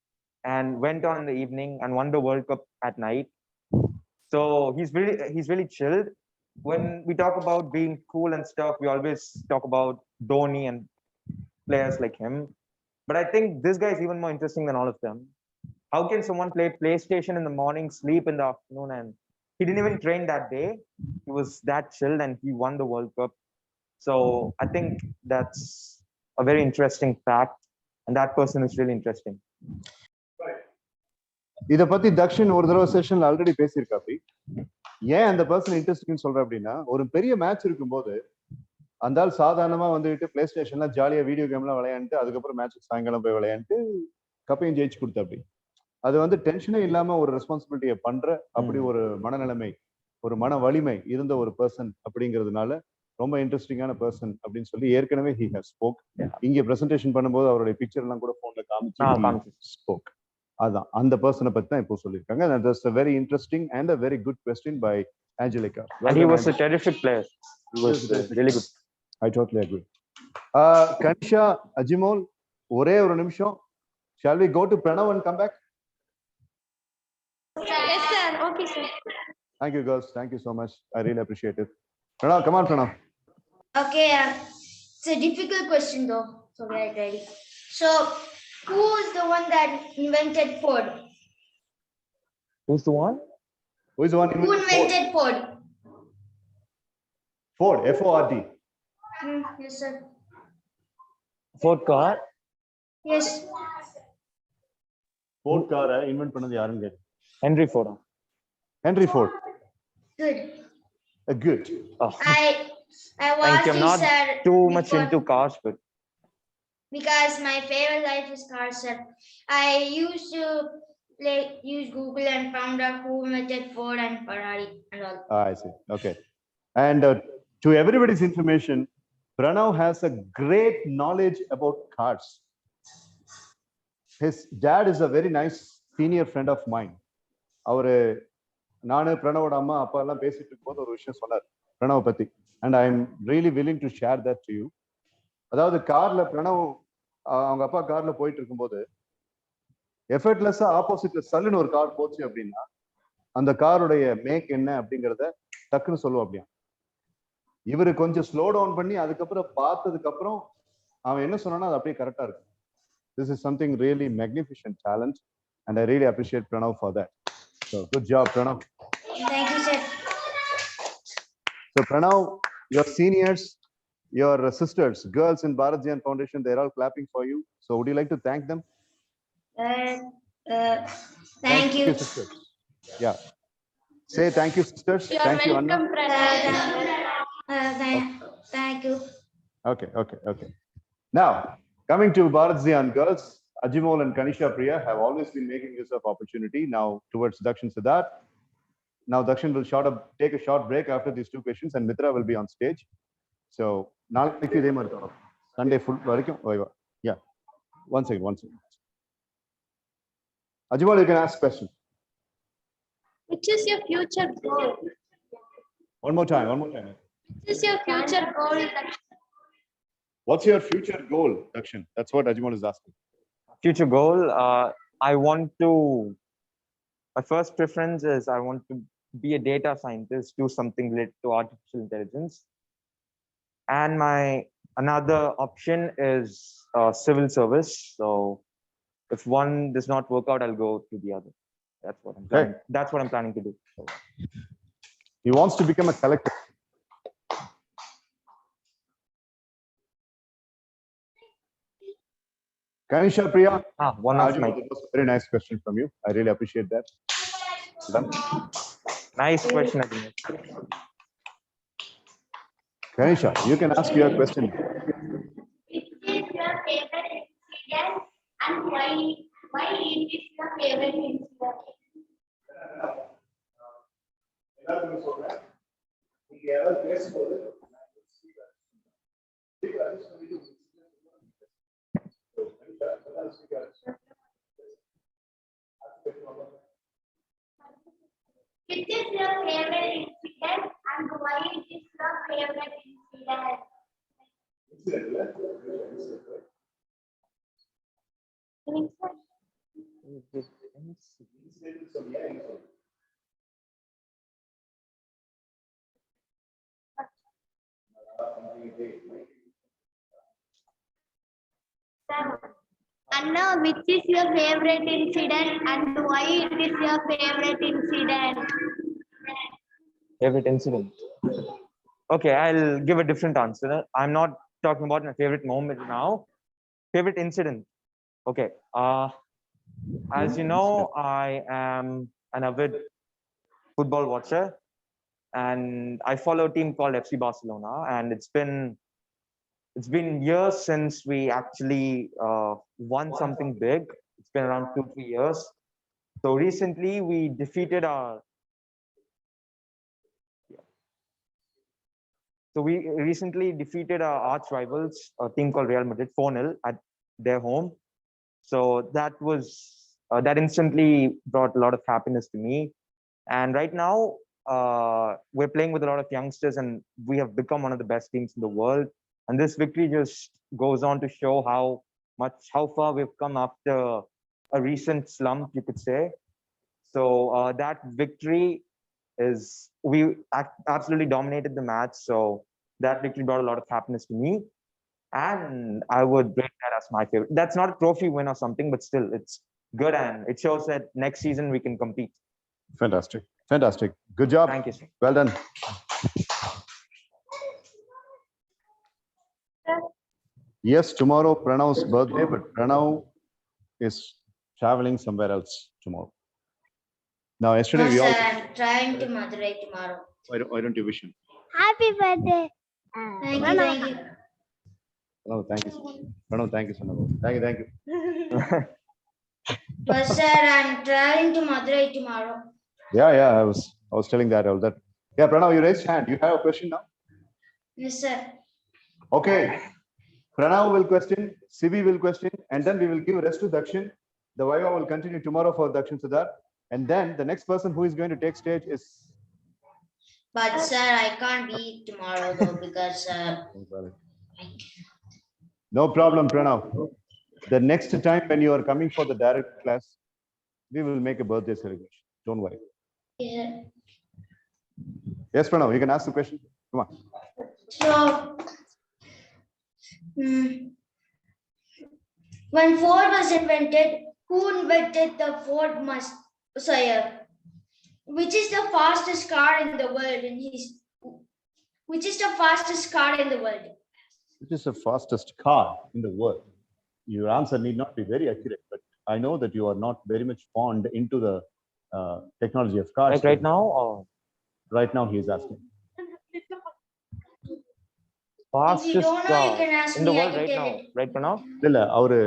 and went on in the evening and won the World Cup at night. So he's really chilled. When we talk about being cool and stuff, we always talk about Dhoni and players like him. But I think this guy is even more interesting than all of them. How can someone play PlayStation in the morning, sleep in the afternoon, and he didn't even train that day? He was that chilled and he won the World Cup. So I think that's a very interesting fact. And that person is really interesting. இத பத்தி தக்ஷன் ஒரு தடவை செஷன்ல already பேசியிருக்காப்பி. ஏன் அந்த person interesting சொல்றேன் அப்படின்னா, ஒரு பெரிய மேட்ச் இருக்கும்போது அந்த ஆள் சாதாரணமா வந்துட்டு பிளே ஸ்டேஷன்ல ஜாலியா வீடியோ கேம்லாம் விளையாண்டு அதுக்கப்புறம் மேட்ச் சாயங்காலம் போய் விளையாண்டு கப்பையும் ஜெயிச்சு கொடுத்தாப்பி. அது வந்து டென்ஷனே இல்லாம ஒரு ரெஸ்பான்சிபிலிட்டியை பண்ற அப்படி ஒரு மனநிலைமை, ஒரு மன வலிமை இருந்த ஒரு பர்சன் அப்படிங்கிறதுனால ரொம்ப இன்ட்ரெஸ்டிங்கான பர்சன் அப்படின்னு சொல்லி ஏற்கனவே ஹி ஹஸ் ஸ்போக். இங்க பிரசன்டேஷன் பண்ணும்போது அவருடைய பிக்சர் எல்லாம் கூட போன்ல காமிச்சு ஸ்போக். அதான் அந்த பர்சனை பத்தி தான் இப்போ சொல்லியிருக்காங்க. That's a very interesting and a very good question by Angelica. And he was a terrific player. He was really good. I totally agree. Kanisha, Ajimol, ஒரே ஒரு நிமிஷம். Shall we go to Pranav and come back? Yes, sir. Okay, sir. Thank you, girls. Thank you so much. I really appreciate it. Pranav, come on, Pranav. Okay, it's a difficult question though. So get ready. So, who is the one that invented Ford? Who's the one? Who is the one Who invented Ford? Ford, F-O-R-D. Yes, sir. Ford car? Yes. Ford car invent பண்ணது யாருன்னு கேட்டு. Henry Ford. Henry Ford. Good. Good. Oh. I was Thank you. I'm not too much into cars, but because my favorite life is cars, sir. I used to use Google and found out who invented Ford and Ferrari and all. I see. Okay. And to everybody's information, Pranav has a great knowledge about cars. His dad is a very nice senior friend of mine. அவரு நானு பிரணவோட அம்மா அப்பா எல்லாம் பேசிட்டு இருக்கும்போது ஒரு விஷயம் சொன்னார் பிரணவ் பத்தி. And I am really willing to share that to you. அதாவது கார்ல பிரணவ் அவங்க அப்பா கார்ல போயிட்டு இருக்கும்போது எஃபர்ட்லெஸ்ஸா ஆப்போசிட்ல சல்லுன்னு ஒரு கார் போச்சு அப்படின்னா அந்த காருடைய மேக் என்ன அப்படிங்கிறத டக்குன்னு சொல்லுவோம். அப்படியா இவரு கொஞ்சம் ஸ்லோ டவுன் பண்ணி அதுக்கப்புறம் பார்த்ததுக்கு அப்புறம் அவன் என்ன சொன்னானா அது அப்படியே கரெக்டா இருக்கு. This is something really magnificent talent and I really appreciate Pranav for that. So good job, Pranav. Thank you, sir. So Pranav, your seniors your sisters, girls in Bharat Zian Foundation, they're all clapping for you. So would you like to thank them? Thank you. sisters. Yeah. Say thank you, sisters. Thank you, Anna. Thank you. Okay. Now, coming to Bharat Zian girls, Ajimol and Kanisha Priya have always been making use of opportunity. Now towards Dakshin Siddharth. Now Dakshin will take a short break after these two questions, and Mitra will be on stage. So now Sunday full. Yeah. One second. Ajimol, you can ask question. Which is your future goal? One more time. Which is your future goal? What's your future goal, Dakshin? That's what Ajimol is asking. Future goal, I want to, my first preference is I want to be a data scientist, do something related to artificial intelligence. And my another option is civil service. So if one does not work out, I'll go to the other. That's what I'm planning. That's what I'm planning to do. So, He wants to become a collector. Kanisha Priya, one of my that was a very nice question from you. I really appreciate that. Done. nice question. Ajimol. Kanisha, you can ask your question. Which is your favorite incident and why it is your favorite incident? Which is your favorite incident and why it is your favorite incident? Anna, which is your favorite incident and why it is your favorite incident? Favorite incident. Okay, I'll give a different answer. I'm not talking about my favorite moment now. Favorite incident. Okay. As you know, I am an avid football watcher, and I follow a team called FC Barcelona, and it's been years since we actually won something big. It's been around 2-3 years. So recently we defeated our arch rivals, a team called Real Madrid, 4-0 at their home. So that was that instantly brought a lot of happiness to me. And right now we're playing with a lot of youngsters, and we have become one of the best teams in the world. And this victory just goes on to show how far we've come after a recent slump, you could say. So that victory is, we absolutely dominated the match. So that victory brought a lot of happiness to me, and I would rate that as my favorite. That's not a trophy win or something, but still it's good, and it shows that next season we can compete. Fantastic. Good job. Thank you, sir. Well done. Yes, tomorrow Pranav's birthday, but Pranav is traveling somewhere else tomorrow. Now, yesterday we all. I'm trying to Madurai tomorrow. Why don't you wish him? Happy birthday. Thank you. Pranav, thank you. Pranav, thank you so much. Thank you. But sir, I'm traveling to Madurai tomorrow. Yeah, I was telling that all that. Yeah, Pranav, you raised hand. You have a question now? Yes, sir. Okay. Pranav will question, Sibi will question, and then we will give rest to Dakshin. The Viva will continue tomorrow for Dakshin Siddharth. And then the next person who is going to take stage is. But sir, I can't be tomorrow though because. No problem, Pranav. The next time when you are coming for the direct class, we will make a birthday celebration. Don't worry. Yeah. Yes, Pranav, you can ask the question. Come on. So, when Ford was invented, who invented the Ford Mustang? Which is the fastest car in the world? Which is the fastest car in the world? Which is the fastest car in the world? Your answer need not be very accurate, but I know that you are not very much fond into the technology of cars. Like right now, or Right now, he is asking. fastest don't know, you car can ask in the me, I world can right tell now? it. Right now? இல்ல அவரு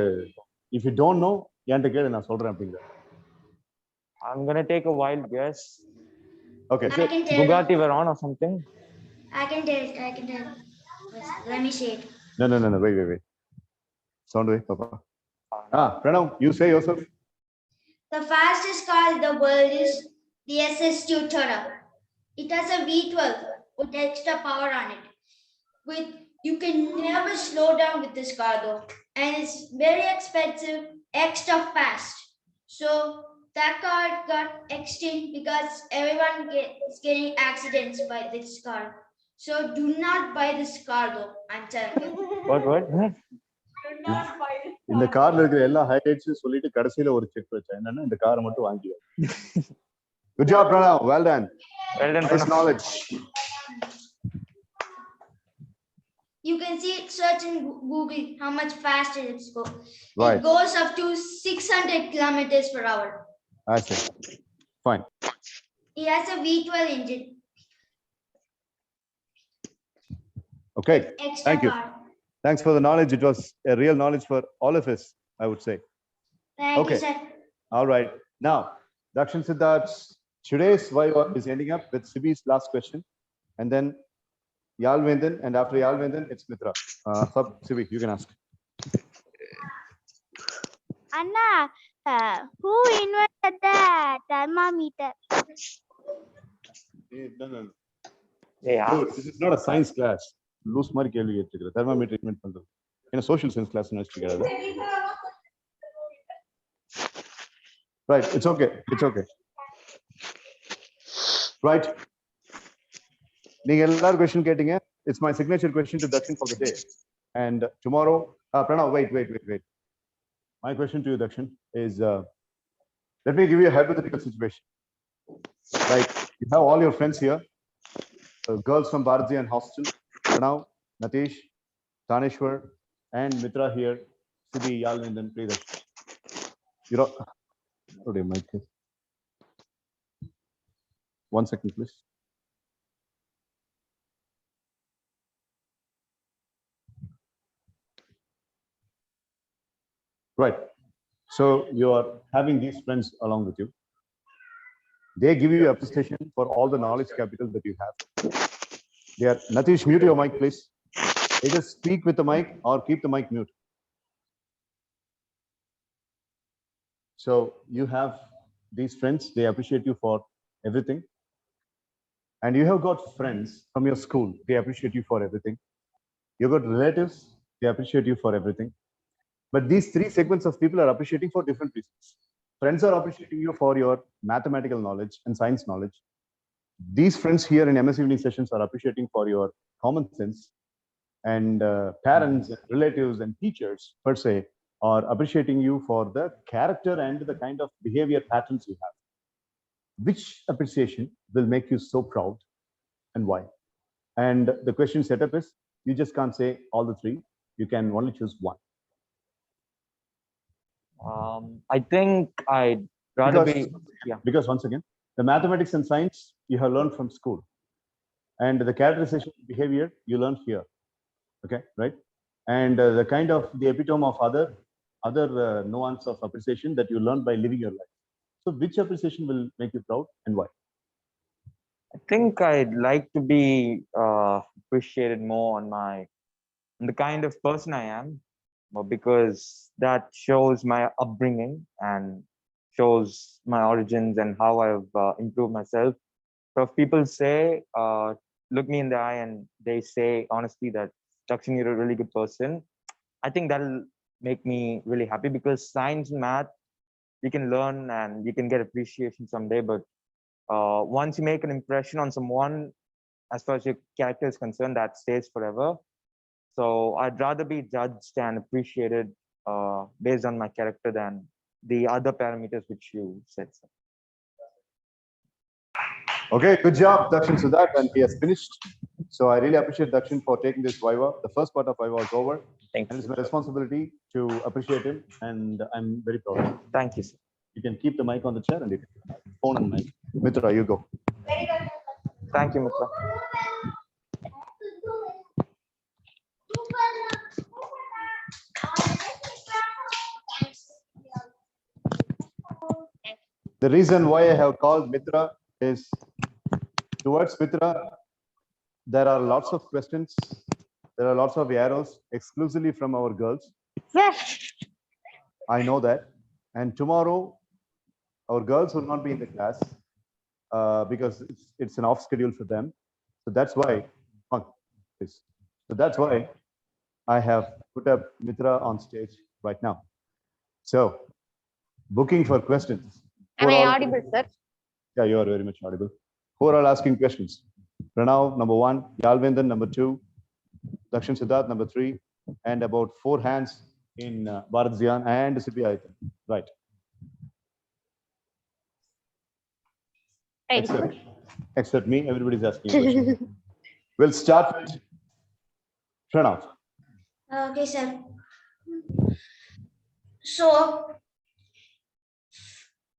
if you don't know என்கிட்ட கேளு நான் சொல்றேன் அப்படிங்கிறார். I'm gonna take a wild guess. Okay. I can tell it. Bugatti Veyron or something. I can tell it. I can tell it. Let me say it. No. Wait. Sound way, Papa. Pranav, you say yourself. The fastest car in the world is the SS Tutora. It has a V12 with extra power on it. You can never slow down with this car though, and it's very expensive, extra fast. So that car got extinct because everyone is getting accidents by this car. So do not buy this car though, I'm telling you. What? இந்த கார்ல இருக்கிற எல்லா ஹைலைட்ஸும் சொல்லிட்டு கடைசியில ஒரு check வச்சேன் என்னன்னா இந்த காரை மட்டும் வாங்கிடுவேன். Good job, Pranav. Well done. Nice Pranav. knowledge. You can see it, search in Google how much faster it's go. Right. It goes up to 600 kilometers per hour. I see. Fine. It has a V12 engine. Okay. Extra Thank you. power. Thanks for the knowledge. It was a real knowledge for all of us, I would say. Thank Okay. you, sir. All right. Now, Dakshin Siddharth, today's Viva is ending up with Sibi's last question. And then Yalvendan, and after Yalvendan, it's Mitra. Sibi, you can ask. Anna, who invented the thermometer? No. Yeah. Dude, this is not a science class. Loose மாதிரி கேள்வி கேட்டுக்கிற thermometer treatment பண்றது. In a social science class நினைச்சிருக்காது. Right, it's okay. Right. நீங்க எல்லாரும் question கேட்டீங்க. It's my signature question to Dakshin for the day. And tomorrow, Pranav, wait. My question to you, Dakshin, is let me give you a hypothetical situation. Like you have all your friends here, girls from Bharat and hostel, Pranav, Natish, Taneshwar, and Mitra here, Sibi, Yalvendan, please. You know, okay, Mike. 1 second, please. Right. So you are having these friends along with you. They give you appreciation for all the knowledge capital that you have. They are, Natish, mute your mic, please. Either speak with the mic or keep the mic mute. So you have these friends, they appreciate you for everything. And you have got friends from your school, they appreciate you for everything. You've got relatives, they appreciate you for everything. But these three segments of people are appreciating for different reasons. Friends are appreciating you for your mathematical knowledge and science knowledge. These friends here in MS evening sessions are appreciating for your common sense. And parents, and relatives, and teachers per se are appreciating you for the character and the kind of behavior patterns you have. Which appreciation will make you so proud and why? And the question setup is, you just can't say all the three. You can only choose one. I think I'd rather because once again, the mathematics and science you have learned from school, and the characterization of behavior you learned here. Okay, right? And the kind of the epitome of other nuance of appreciation that you learned by living your life. So which appreciation will make you proud and why? I think I'd like to be appreciated more on the kind of person I am, because that shows my upbringing and shows my origins and how I've improved myself. So if people say, look me in the eye and they say honestly that Dakshin, you're a really good person, I think that'll make me really happy, because science and math, you can learn and you can get appreciation someday, but once you make an impression on someone, as far as your character is concerned, that stays forever. So I'd rather be judged and appreciated based on my character than the other parameters which you said. Okay, good job, Dakshin Siddharth, and he has finished. So I really appreciate Dakshin for taking this Viva. The first part of Viva is over. Thank And it's you. my responsibility to appreciate him. And I'm very proud of him. Thank you, sir. You can keep the mic on the chair and you can phone and mic. Mitra, you go. Thank you, Mitra. The reason why I have called Mitra is towards Mitra, there are lots of questions. There are lots of arrows exclusively from our girls. I know that. And tomorrow, our girls will not be in the class because it's an off schedule for them. So that's why, so that's why I have put up Mitra on stage right now. So, booking for questions. Am Who are I all- audible, sir? Yeah, you are very much audible. Who are all asking questions? Pranav, number 1, Yalvendan, number 2, Dakshin Siddharth, number 3, and about 4 hands in Bharat Zian and CPI. Right. Right. Except me, everybody's asking a question. We'll start with Pranav. Okay, sir. So,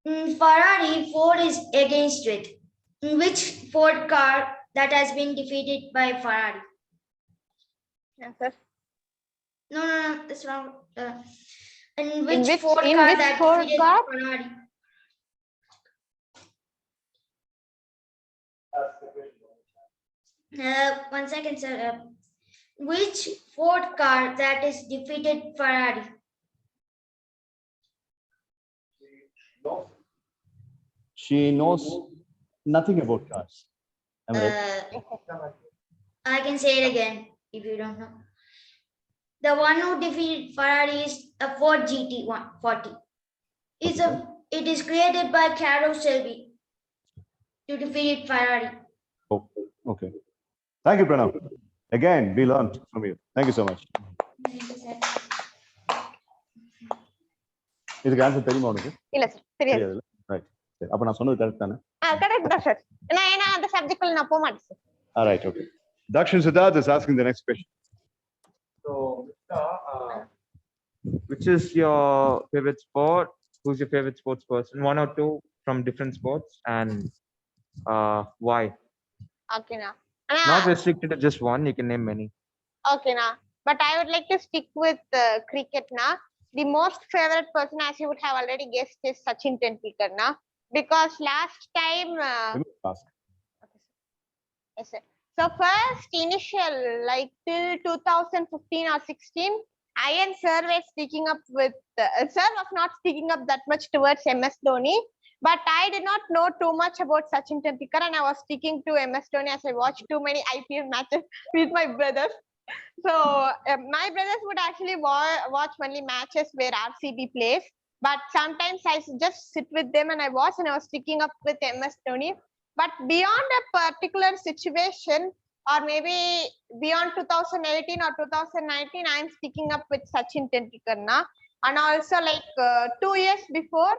Ferrari, Ford is against it. Which Ford car that has been defeated by Ferrari? Yeah, sir. No, that's wrong. In In which which- Ford in car which that Ford defeated car? Ferrari? One second, sir. Which Ford car that is defeated Ferrari? She knows nothing about cars. Am I right? I can say it again if you don't know. The one who defeated Ferrari is a Ford GT140. It is created by Caro Shelby to defeat Ferrari. Oh, okay. Thank you, Pranav. Again, we learned from you. Thank you so much. இதுக்கு answer தெரியுமா உனக்கு இல்ல sir தெரியாது. தெரியாதுல்ல right சரி அப்ப நான் சொன்னது கரெக்ட் தானே கரெக்ட் தான் சார். ஏன்னா அந்த சப்ஜெக்ட்ல நான் போக மாட்டேன் sir. Right, okay. Dakshin Siddharth is asking the next question. So, which is your favorite sport? Who's your favorite sports person? 1 or 2 from different sports, and why? ஓகேண்ணா. Not restricted to just one. You can name many. ஓகேண்ணா. But I would like to stick with cricket now. The most favorite person, as you would have already guessed, is Sachin Tendulkar now. Because last time, Let me ask. yes, sir. So first initial, like till 2015 or 16, I and Sir were speaking up with, Sir was not speaking up that much towards MS Dhoni, but I did not know too much about Sachin Tendulkar, and I was speaking to MS Dhoni as I watched too many IPL matches with my brothers. So my brothers would actually watch only matches where RCB plays, but sometimes I just sit with them and I watch, and I was sticking up with MS Dhoni. But beyond a particular situation, or maybe beyond 2018 or 2019, I'm sticking up with Sachin Tendulkar now. And also like 2 years before,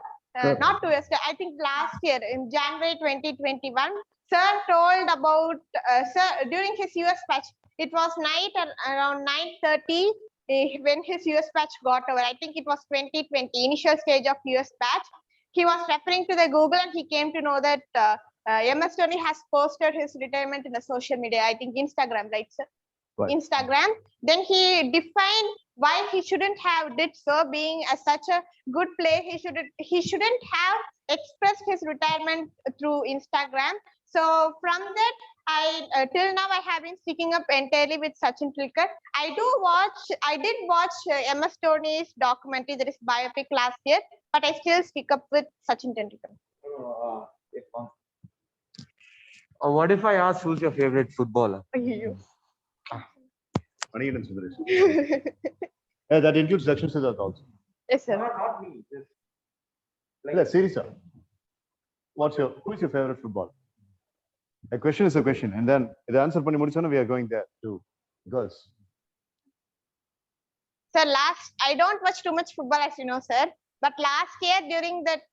not 2 years, I think last year in January 2021, Sir told about, Sir, during his US patch, it was night around 9:30 when his US patch got over. I think it was 2020, initial stage of US patch. He was referring to the Google and he came to know that MS Dhoni has posted his retirement in the social media, I think Instagram, right, sir? Right. Instagram. Then he defined why he shouldn't have did so, being such a good player. He shouldn't have expressed his retirement through Instagram. So from that, till now I have been sticking up entirely with Sachin Tendulkar. I did watch MS Dhoni's documentary, that is biopic, last year, but I still stick up with Sachin Tendulkar. What if I ask who's your favorite footballer? Manigan Sundaresh. Yeah, that includes Dakshin Siddharth also. Yes, sir. Not me. Just Like, seriously, who is your favorite footballer? A question is a question, and then the answer பண்ணி முடிச்சோன்னா we are going there to girls. Sir, I don't watch too much football, as you know, sir. But last year during that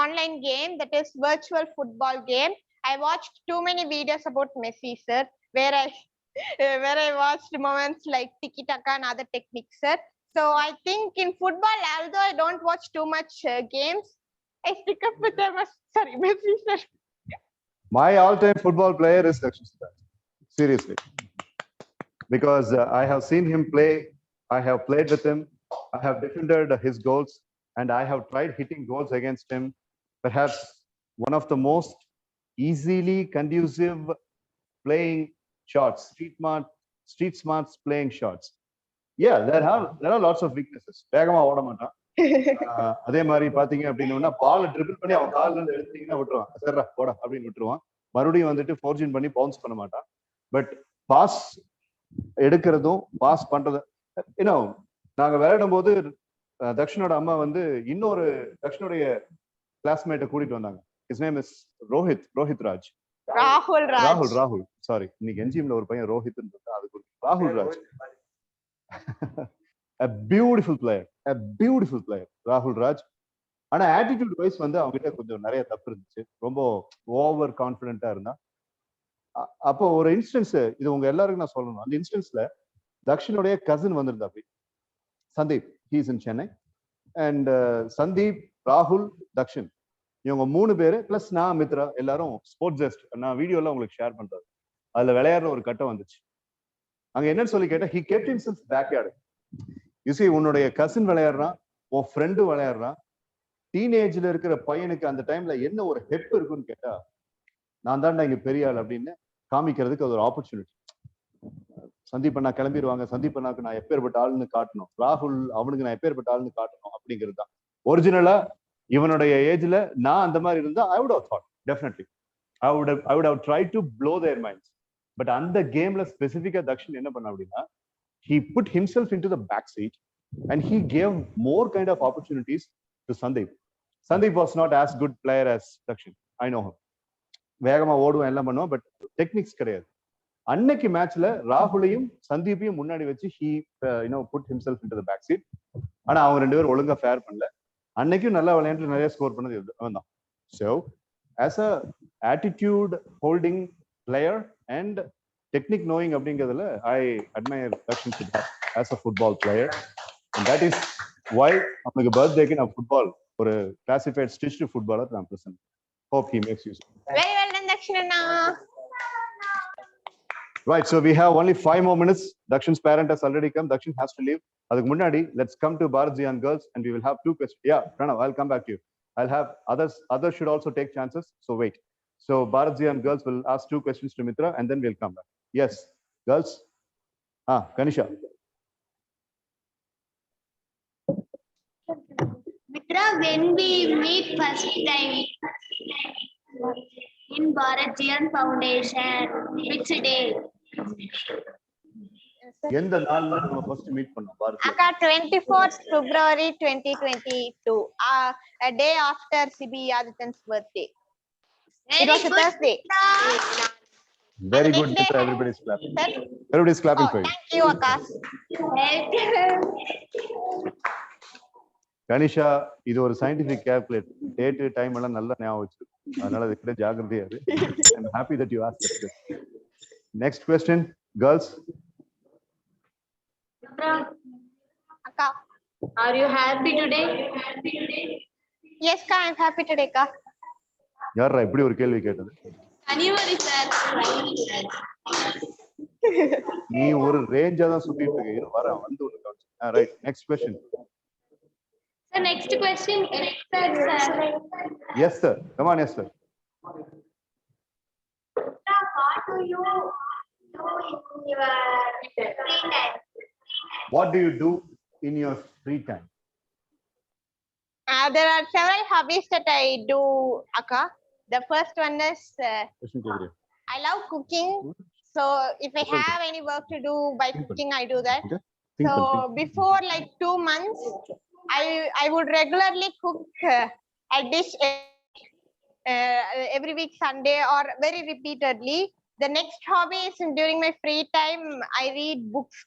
online game, that is virtual football game, I watched too many videos about Messi, sir, where where I watched moments like tiki taka and other techniques, sir. So I think in football, although I don't watch too much games, I stick up with Messi, sir. My all-time football player is Dakshin Siddharth. Seriously. Because I have seen him play, I have played with him, I have defended his goals, and I have tried hitting goals against him. Perhaps one of the most easily conducive playing shots, street smarts playing shots. Yeah, there are lots of weaknesses. வேகமா ஓட மாட்டான். அதே மாதிரி பாத்தீங்க அப்படின்னா பால் triple பண்ணி அவன் கால்ல இருந்து எடுத்தீங்கன்னா விட்டுருவான். சரிடா போடா அப்படின்னு விட்டுருவான். மறுபடியும் வந்துட்டு ஃபோர்ஜின் பண்ணி பவுன்ஸ் பண்ண மாட்டான். பட் பாஸ் எடுக்கிறதும் பாஸ் பண்றது நாங்க விளையாடும் போது தக்ஷனோட அம்மா வந்து இன்னொரு தக்ஷனுடைய கிளாஸ்மேட்டை கூட்டிட்டு வந்தாங்க. His name is Rohit Raj. ராகுல் சாரி, இன்னைக்கு என்ஜிஎம்ல ஒரு பையன் ரோஹித் அதுக்கு ராகுல் ராஜ். a beautiful player ராகுல் ராஜ். ஆனா ஆட்டிடியூட் வைஸ் வந்து அவங்க கிட்ட கொஞ்சம் நிறைய தப்பு இருந்துச்சு. ரொம்ப ஓவர் கான்பிடென்ட்டா இருந்தா. அப்போ ஒரு இன்ஸ்டன்ஸ், இது உங்க எல்லாருக்கும் நான் சொல்லணும். அந்த இன்ஸ்டன்ஸ்ல தக்ஷனுடைய கசின் வந்திருந்தா அப்படி Sandeep, he's in Chennai. And Sandeep, ராகுல், தக்ஷன், இவங்க 3 பேரு பிளஸ் நான், மித்ரா, எல்லாரும் ஸ்போர்ட்ஸ் ஜெஸ்ட் நான் வீடியோல உங்களுக்கு ஷேர் பண்றது. அதுல விளையாடுற ஒரு கட்டம் வந்துச்சு. அங்க என்னன்னு சொல்லி கேட்டா, he kept himself backyard. You see, உன்னுடைய கசின் விளையாடுறான், உன் ஃப்ரெண்டு விளையாடுறான். டீனேஜ்ல இருக்கிற பையனுக்கு அந்த டைம்ல என்ன ஒரு ஹெப் இருக்குன்னு கேட்டா, நான் தான்டா இங்க பெரிய ஆள் அப்படின்னு காமிக்கிறதுக்கு அது ஒரு ஆப்பர்ச்சுனிட்டி. சந்தீப் அண்ணா கிளம்பிடுவாங்க, சந்தீப் அண்ணாக்கு நான் எப்பேற்பட்ட ஆளுன்னு காட்டணும், ராகுல் அவனுக்கு நான் எப்பேற்பட்ட ஆளுன்னு காட்டணும் அப்படிங்கிறது தான். ஒரிஜினலா இவனுடைய ஏஜ்ல நான் அந்த மாதிரி இருந்தா I would have thought definitely I would have tried to blow their minds. But அந்த கேம்ல ஸ்பெசிபிக்கா தக்ஷன் என்ன பண்ண அப்படின்னா, he put himself into the back seat and he gave more kind of opportunities to Sandeep. Sandeep was not as good player as Dakshin. I know him. வேகமா ஓடுவோம் எல்லாம் பண்ணுவோம், but techniques கிடையாது. அன்னைக்கு மேட்ச்ல ராகுலையும் சந்தீப்பையும் முன்னாடி வச்சு he put himself into the back seat. ஆனா அவங்க 2 பேரும் ஒழுங்கா ஃபேர் பண்ணல. அன்னைக்கும் நல்லா விளையாண்டு நிறைய ஸ்கோர் பண்ணது அவன் தான். So as a attitude holding player and technique knowing அப்படிங்கிறதுல I admire Dakshin Siddharth as a football player, and that is why அவனுக்கு பர்த்டேக்கு நான் ஃபுட்பால் ஒரு கிளாசிஃபைட் ஸ்டிச்டு ஃபுட்பாலர் நான் present. Hope he makes use. Very well done, Dakshana. Right, so we have only 5 more minutes. Dakshin's parent has already come. Dakshin has to leave. Aduk munnadi, let's come to Bharat and girls, and we will have 2 questions. Yeah, Pranav, I'll come back to you. I'll have others should also take chances, so wait. So Bharat and girls will ask 2 questions to Mitra, and then we'll come back. Yes, girls. Kanisha. Mitra, when we meet first time in Bharat Foundation, which day? எந்த நாள்ல நம்ம first meet பண்ணோம் Bharat? Akka, 24th February 2022, a day after CB Adityan's birthday. It was a Thursday. Very good, Mitra. Everybody's clapping. Sir? Everybody's clapping for you. Thank you, Akka. Kanisha, இது ஒரு scientific calculator. Date time எல்லாம் நல்லா ஞாபகம் வச்சிருக்கு. அதனால அது கிட்ட ஜாகிரதையா இரு. I'm happy that you asked that question. Next question, girls. Akka. Are you happy today? Yes, Akka, I'm happy today, Akka. யாரா இப்படி ஒரு கேள்வி கேட்டது? Anniversary, sir. நீ ஒரு ரேஞ்சா தான் சுத்திட்டு இருக்க. இரு வரேன், வந்து ஒன்னு காமிச்சு. Right, next question. So next question, sir. Yes sir, come on. Yes sir. What do you do in your free time? What do you do in your free time? There are several hobbies that I do, Akka. The first one is Question கேக்குறியா? I love cooking. So if I have any work to do by cooking, I do that. Okay. Think. So before like 2 months, I would regularly cook a dish every week Sunday or very repeatedly. The next hobby is during my free time, I read books.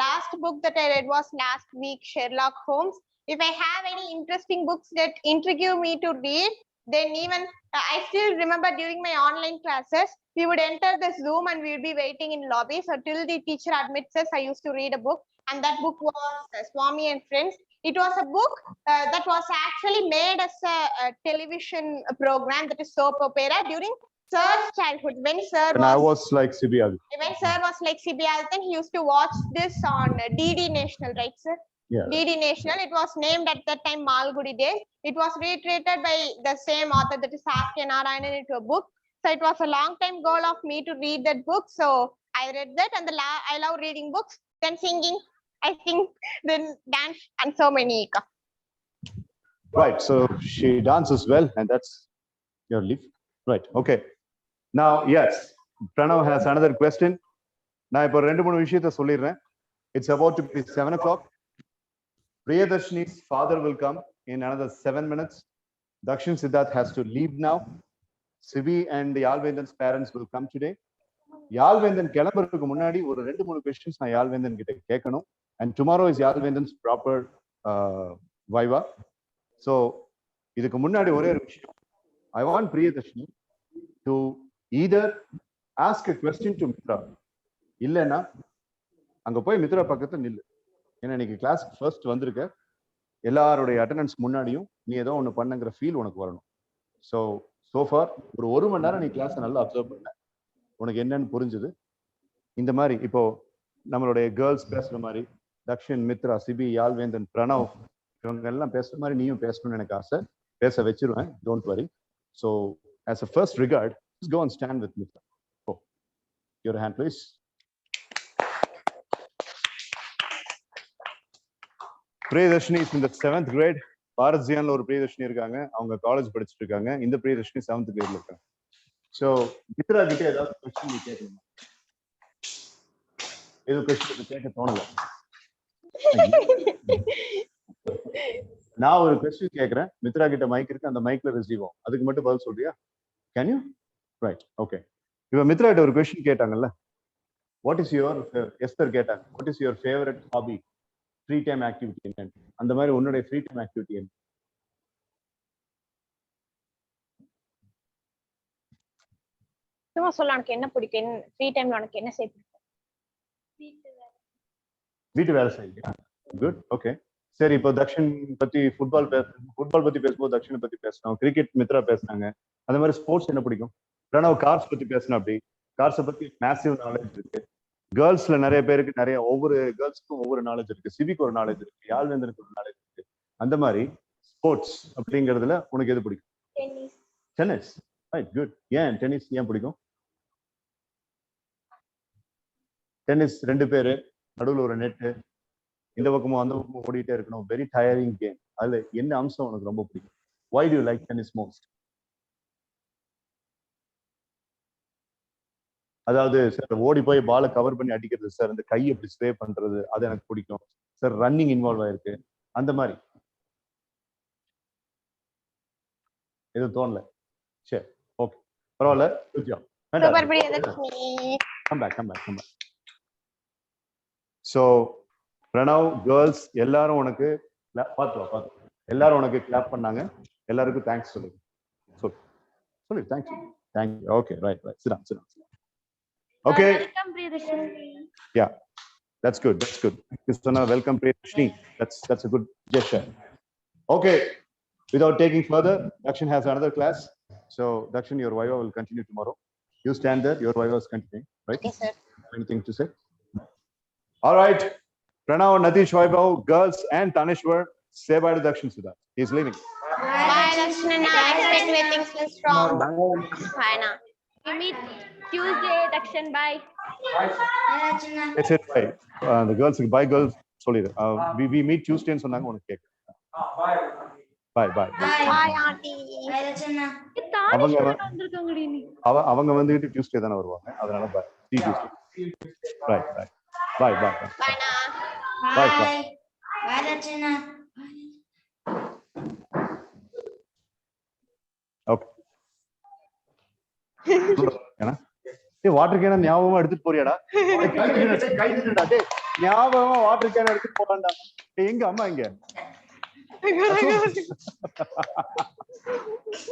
Last book that I read was last week, Sherlock Holmes. If I have any interesting books that intrigue me to read, Then even I still remember during my online classes, we would enter the Zoom and we would be waiting in lobby. So till the teacher admits us, I used to read a book, and that book was Swami and Friends. It was a book that was actually made as a television program, that is soap opera, during Sir's childhood. When Sir And I was like Sibial. when Sir was like Sibialthan, he used to watch this on DD National, right, sir? Yeah. DD National. It was named at that time Malgudi Days. It was reiterated by the same author, that is R.K. Narayanan, into a book. So it was a long time goal of me to read that book. So I read that, and I love reading books. Then singing, I sing, then dance, and so many. Right. So she dances well, and that's your leaf. Right. Okay. Now, yes, Pranav has another question. நான் இப்போ 2-3 விஷயத்தை சொல்லிடுறேன். It's about to be 7 o'clock. Priyadarshini's father will come in another 7 minutes. Dakshin Siddharth has to leave now. Sibi and Yalvendan's parents will come today. Yalvendan கிளம்புறதுக்கு முன்னாடி ஒரு 2-3 questions நான் Yalvendan கிட்ட கேட்கணும். And tomorrow is Yalvendan's proper Viva. So இதுக்கு முன்னாடி ஒரே ஒரு விஷயம். I want Priyadarshini to either ask a question to Mitra. இல்லைன்னா அங்க போய் மித்ரா பக்கத்துல நில்லு. ஏன்னா இன்னைக்கு கிளாஸ் ஃபர்ஸ்ட் வந்திருக்க, எல்லாருடைய அட்டண்டன்ஸ் முன்னாடியும் நீ ஏதோ ஒன்று பண்ணுங்கிற ஃபீல் உனக்கு வரணும். சோஃபார் ஒரு 1 மணி நேரம் நீ கிளாஸை நல்லா அப்சர்வ் பண்ண, உனக்கு என்னன்னு புரிஞ்சுது. இந்த மாதிரி இப்போ நம்மளுடைய கேர்ள்ஸ் பேசுற மாதிரி தக்ஷின், மித்ரா, சிபி, யாழ்வேந்தன், பிரணவ் இவங்க எல்லாம் பேசுற மாதிரி நீயும் பேசணும்னு எனக்கு ஆசை. பேச வச்சிருவேன், don't worry. So as a first record, go and stand with Mitra. Oh, your hand, please. Priyadarshini is in the 7th grade. Bharat Ziyanla ஒரு Priyadarshini இருக்காங்க. அவங்க காலேஜ் படிச்சிட்டு இருக்காங்க. இந்த Priyadarshini 7th gradeல இருக்காங்க. So மித்ரா கிட்ட ஏதாவது क्वेश्चन நீ கேட்கணும். ஏதோ क्वेश्चन கேட்க தோணல. நான் ஒரு क्वेश्चन கேக்குறேன். மித்ரா கிட்ட மைக் இருக்கு, அந்த மைக்ல ரிசீவ் ஆகும். அதுக்கு மட்டும் பதில் சொல்றியா? Can you? Right. Okay. இப்போ மித்ரா கிட்ட ஒரு question கேட்டாங்கல்ல. What is your Esther கேட்டாங்க. What is your favorite hobby? Free time activity என்ன? அந்த மாதிரி உன்னுடைய free time activity என்ன? சும்மா சொல்ல, உனக்கு என்ன பிடிக்கும்? ஃப்ரீ டைம்ல உனக்கு என்ன செய்ய பிடிக்கும்? வீட்டு வேலை செய்ய. குட். ஓகே. சரி, இப்போ தக்ஷன் பத்தி ஃபுட்பால் பத்தி பேசும்போது தக்ஷனை பத்தி பேசணும். கிரிக்கெட் மித்ரா பேசுனாங்க. அந்த மாதிரி ஸ்போர்ட்ஸ் என்ன பிடிக்கும்? பிரணவ் கார்ஸ் பத்தி பேசணும். அப்படி கார்ஸை பத்தி மேசிவ் நாலேஜ் இருக்கு. கேர்ள்ஸ்ல நிறைய பேருக்கு ஒவ்வொரு கேர்ள்ஸ்க்கும் ஒவ்வொரு நாலேஜ் இருக்கு. சிவிக்கு ஒரு நாலேஜ் இருக்கு, யாழ்வேந்தனுக்கு ஒரு நாலேஜ் இருக்கு. அந்த மாதிரி ஸ்போர்ட்ஸ் அப்படிங்கிறதுல உனக்கு எது பிடிக்கும்? டென்னிஸ். Right, good. ஏன் டென்னிஸ் ஏன் பிடிக்கும்? டென்னிஸ் 2 பேரு, நடுவில் ஒரு நெட்டு, இந்த பக்கமும் அந்த பக்கமும் ஓடிட்டே இருக்கணும். Very tiering game. அதுல என்ன அம்சம் உனக்கு ரொம்ப பிடிக்கும்? Why do you like tennis most? அதாவது சார் ஓடி போய் பாலை கவர் பண்ணி அடிக்கிறது சார், இந்த கையை அப்படி ஸ்ப்ரே பண்றது, அது எனக்கு பிடிக்கும் சார். ரன்னிங் இன்வால்வ் ஆயிருக்கு, அந்த மாதிரி எதுவும் தோணல? சரி, ஓகே, பரவாயில்ல. Come back. So Pranav, girls எல்லாரும் உனக்கு பார்த்து எல்லாரும் உனக்கு கிளாப் பண்ணாங்க. எல்லாருக்கும் தேங்க்ஸ் சொல்லுங்க. சொல்லு தேங்க்யூ. Okay, right. சிரம். Okay. Welcome, Priyadarshini. Yeah, that's good. Krishna, welcome, Priyadarshini. That's a good gesture. Okay, without taking further, Dakshin has another class. So Dakshin, your Viva will continue tomorrow. You stand there. Your Viva is continuing, right? Okay, sir. Anything to say? All right. Pranav, Natish, Vaibhav, girls, and Tanishwar, say bye to Dakshin Siddharth. He's leaving. Bye, Dakshin. Expect waiting so strong. Bye now. We meet Tuesday, Dakshin. Bye. Let's say bye. The girls, bye, girls. Sorry. We meet Tuesday and சொன்னாங்க உனக்கு கேட்க. Bye. Bye, auntie. Bye, Rachana. அவங்க வந்துட்டு Tuesday தானே வருவாங்க, அதனால bye. See you Tuesday. Right. Bye. Bye now. Bye, Rachana. Okay. Water கேன ஞாபகமா எடுத்துட்டு போறியாடா? ஞாபகமா வாட்டர் கேன எடுத்துட்டு போறான்டா. எங்க அம்மா எங்க?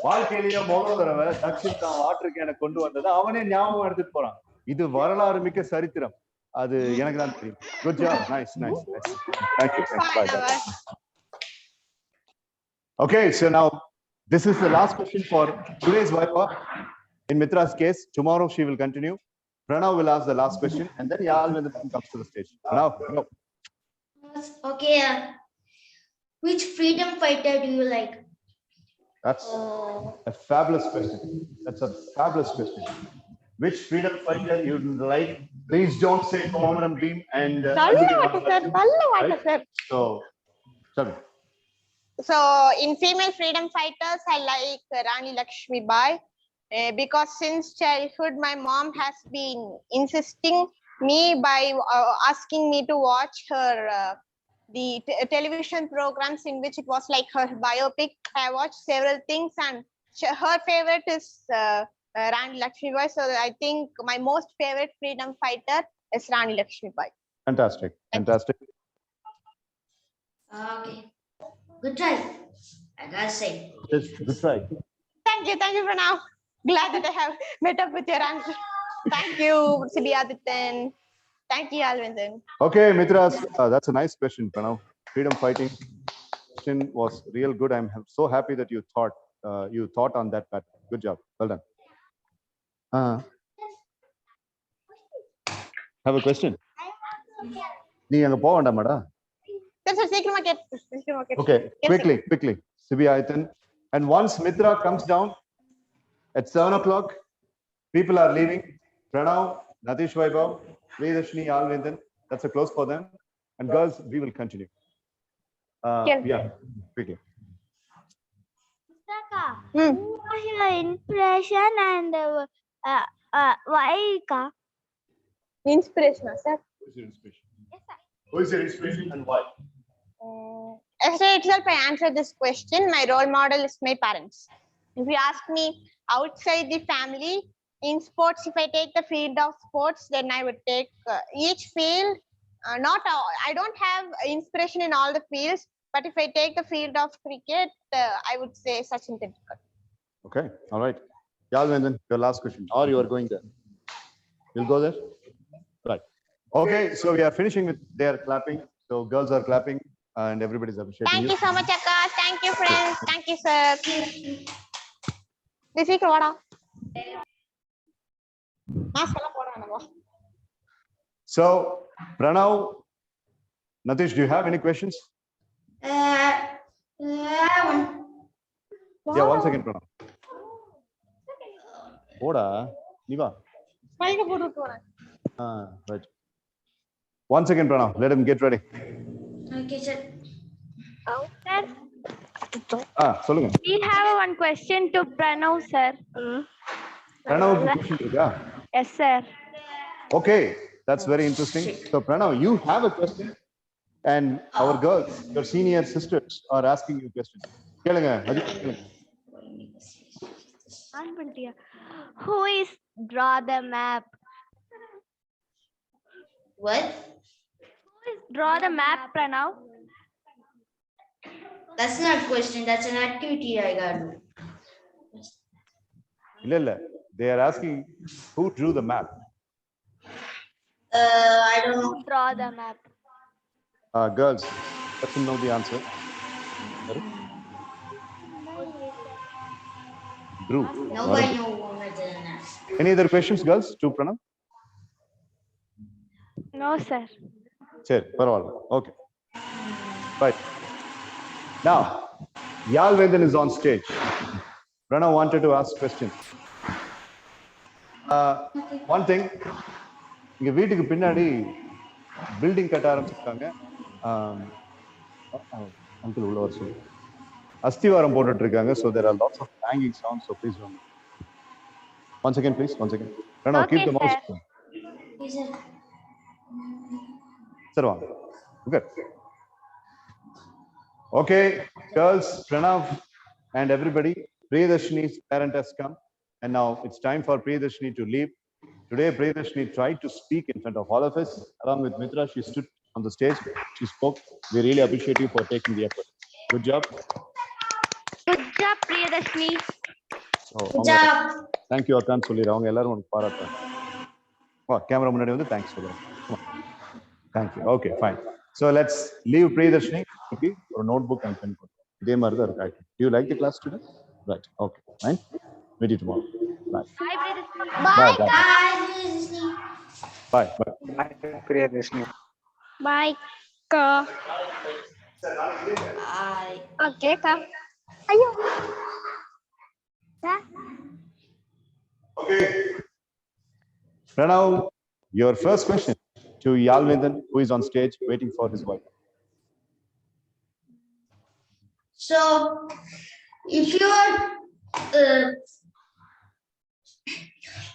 வாழ்க்கையிலேயே முதல் தடவை தக்ஷின் தான் வாட்டர் கேனை கொண்டு வந்தது அவனே ஞாபகம் எடுத்துட்டு போறான். இது வரலாறு மிக்க சரித்திரம். அது எனக்கு தான் தெரியும். Good job. Nice nice nice. Thank you. Bye. Okay, so now this is the last question for today's Viva. In Mitra's case, tomorrow she will continue. Pranav will ask the last question, and then Yal when the time comes to the stage. Pranav, go. Okay. Which freedom fighter do you like? That's a fabulous question. That's a fabulous question. Which freedom fighter you like? Please don't say Commandant Beam and. So, sorry. So in female freedom fighters, I like Rani Lakshmi Bai because since childhood, my mom has been insisting me by asking me to watch her the television programs in which it was like her biopic. I watched several things, and her favorite is Rani Lakshmi Bai. So I think my most favorite freedom fighter is Rani Lakshmi Bai. Fantastic, fantastic. Okay. Good try. I gotta say. Yes, good try. Thank you, Pranav. Glad that I have met up with your answer. Thank you, Sibiadithan. Thank you, Alvindan. Okay, Mitras, that's a nice question, Pranav. Freedom fighting question was real good. I'm so happy that you thought on that pattern. Good job. Well done. Have a question? Nee anga po vanda mada. Okay, quickly. Sibiadithan. And once Mitra comes down at 7 o'clock, people are leaving. Pranav, Natish Vaibhav, Vedashni, Alvindan. That's a close for them. And girls, we will continue. Yeah, quickly. What was your impression and why? Inspiration, sir. Who is your inspiration? Who is your inspiration and why? Yesterday itself, I answered this question. My role model is my parents. If you ask me outside the family, in sports, if I take the field of sports, then I would take each field. I don't have inspiration in all the fields, but if I take the field of cricket, I would say Sachin Tendulkar. Okay, all right. Yalvendan, your last question, or you are going there? You'll go there? Right. Okay, so we are finishing with their clapping. So girls are clapping and everybody's appreciating Thank you so much, Akka. Thank you, friends. Thank you, sir. This is Kavada. So, Pranav, Natish, do you have any questions? Yeah, 1 second, Pranav. Oda, Niva. Right. 1 second, Pranav. Let him get ready. Okay, sir. Sir, Solunga. we have one question to Pranav, sir. Pranav, question irukka? Yes, sir. Okay, that's very interesting. So, Pranav, you have a question, and our girls, your senior sisters, are asking you questions. Kelunga, Who is draw the map? What? Who is draw the map, Pranav? That's not a question. That's an activity I got to do. Illa. They are asking who drew the map. I don't know. Who draw the map? Girls, let them know the answer. Drew. Nobody knows what it is. Any other questions, girls, to Pranav? No, sir. Sure, paravala. Okay. Right. Now, Yalvendan is on stage. Pranav wanted to ask questions. One thing, இங்க வீட்டுக்கு பின்னாடி building கட்ட ஆரம்பிச்சிருக்காங்க. Uncle உள்ள வர சொல்லு. அஸ்திவாரம் போட்டுட்டு இருக்காங்க. So there are lots of banging sounds. So please don't. 1 second, please. 1 second. Pranav, Okay, keep the mouse. Yes, sir. Sir, good. Okay, girls, Pranav and everybody, Priyadashini's parent has come, and now it's time for Priyadashini to leave. Today, Priyadashini tried to speak in front of all of us. Along with Mitra, she stood on the stage. She spoke. We really appreciate you for taking the effort. Good job. Good job, Priyadashni. Good job. Thank you அக்கான்னு சொல்லிடுறேன். அவங்க எல்லாரும் உனக்கு பாராட்டுறாங்க. வா camera முன்னாடி வந்து thanks சொல்லுங்க. Thank you. Okay, fine. So let's leave Priyadashni. Okay, ஒரு notebook and pen. இதே மாதிரி தான் இருக்கு. Do you like the class today? Right. Okay, fine. Meet you tomorrow. Bye. Bye, Priyadashni. Bye. Bye. Bye. Bye. Bye. Priyadashni. Bye. Ka. Bye. Okay, ka. Ayo. Sir. Okay. Pranav, your first question to Yalvindan, who is on stage waiting for his wife. So, if you are,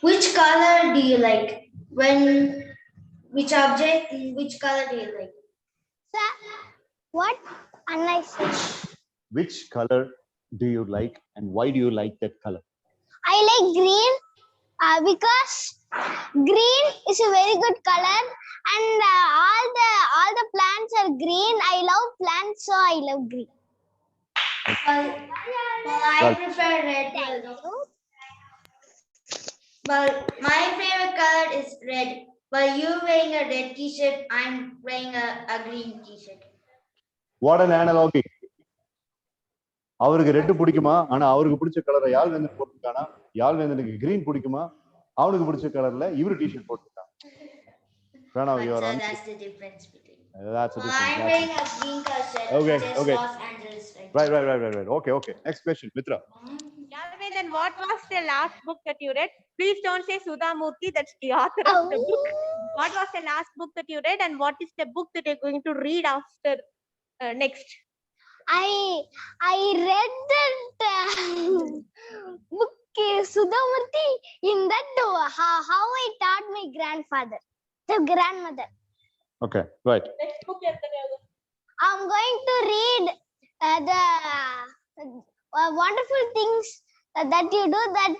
which color do you like? Which object, which color do you like? Sir. What? Analysis. Which color do you like and why do you like that color? I like green because green is a very good color, and all the plants are green. I love plants, so I love green. Well, I Well- prefer red. Well, my favorite color is red. While you're wearing a red t-shirt, I'm wearing a green t-shirt. What an analogy. அவருக்கு red பிடிக்குமா ஆனா அவருக்கு பிடிச்ச கலரை Yazhvendhan போட்டுருக்கானா யாழ்வேந்தனுக்கு green பிடிக்குமா அவனுக்கு பிடிச்ச கலர்ல இவரு T shirt போட்டுருக்கான். Pranav, you are on. That's the difference between. That's a Well, difference. I'm wearing a green color shirt. Okay, Just okay. Los Angeles, Right. Okay. Next question, Mitra. Yalvindan, what was the last book that you read? Please don't say Sudha Murthy, that's the author of the book. What was the last book that you read, and what is the book that you're going to read after next? I read that book, Sudhamurthy, in that how I taught my grandfather, the grandmother. Okay, right. Next book I'm going to read the wonderful things that you do, that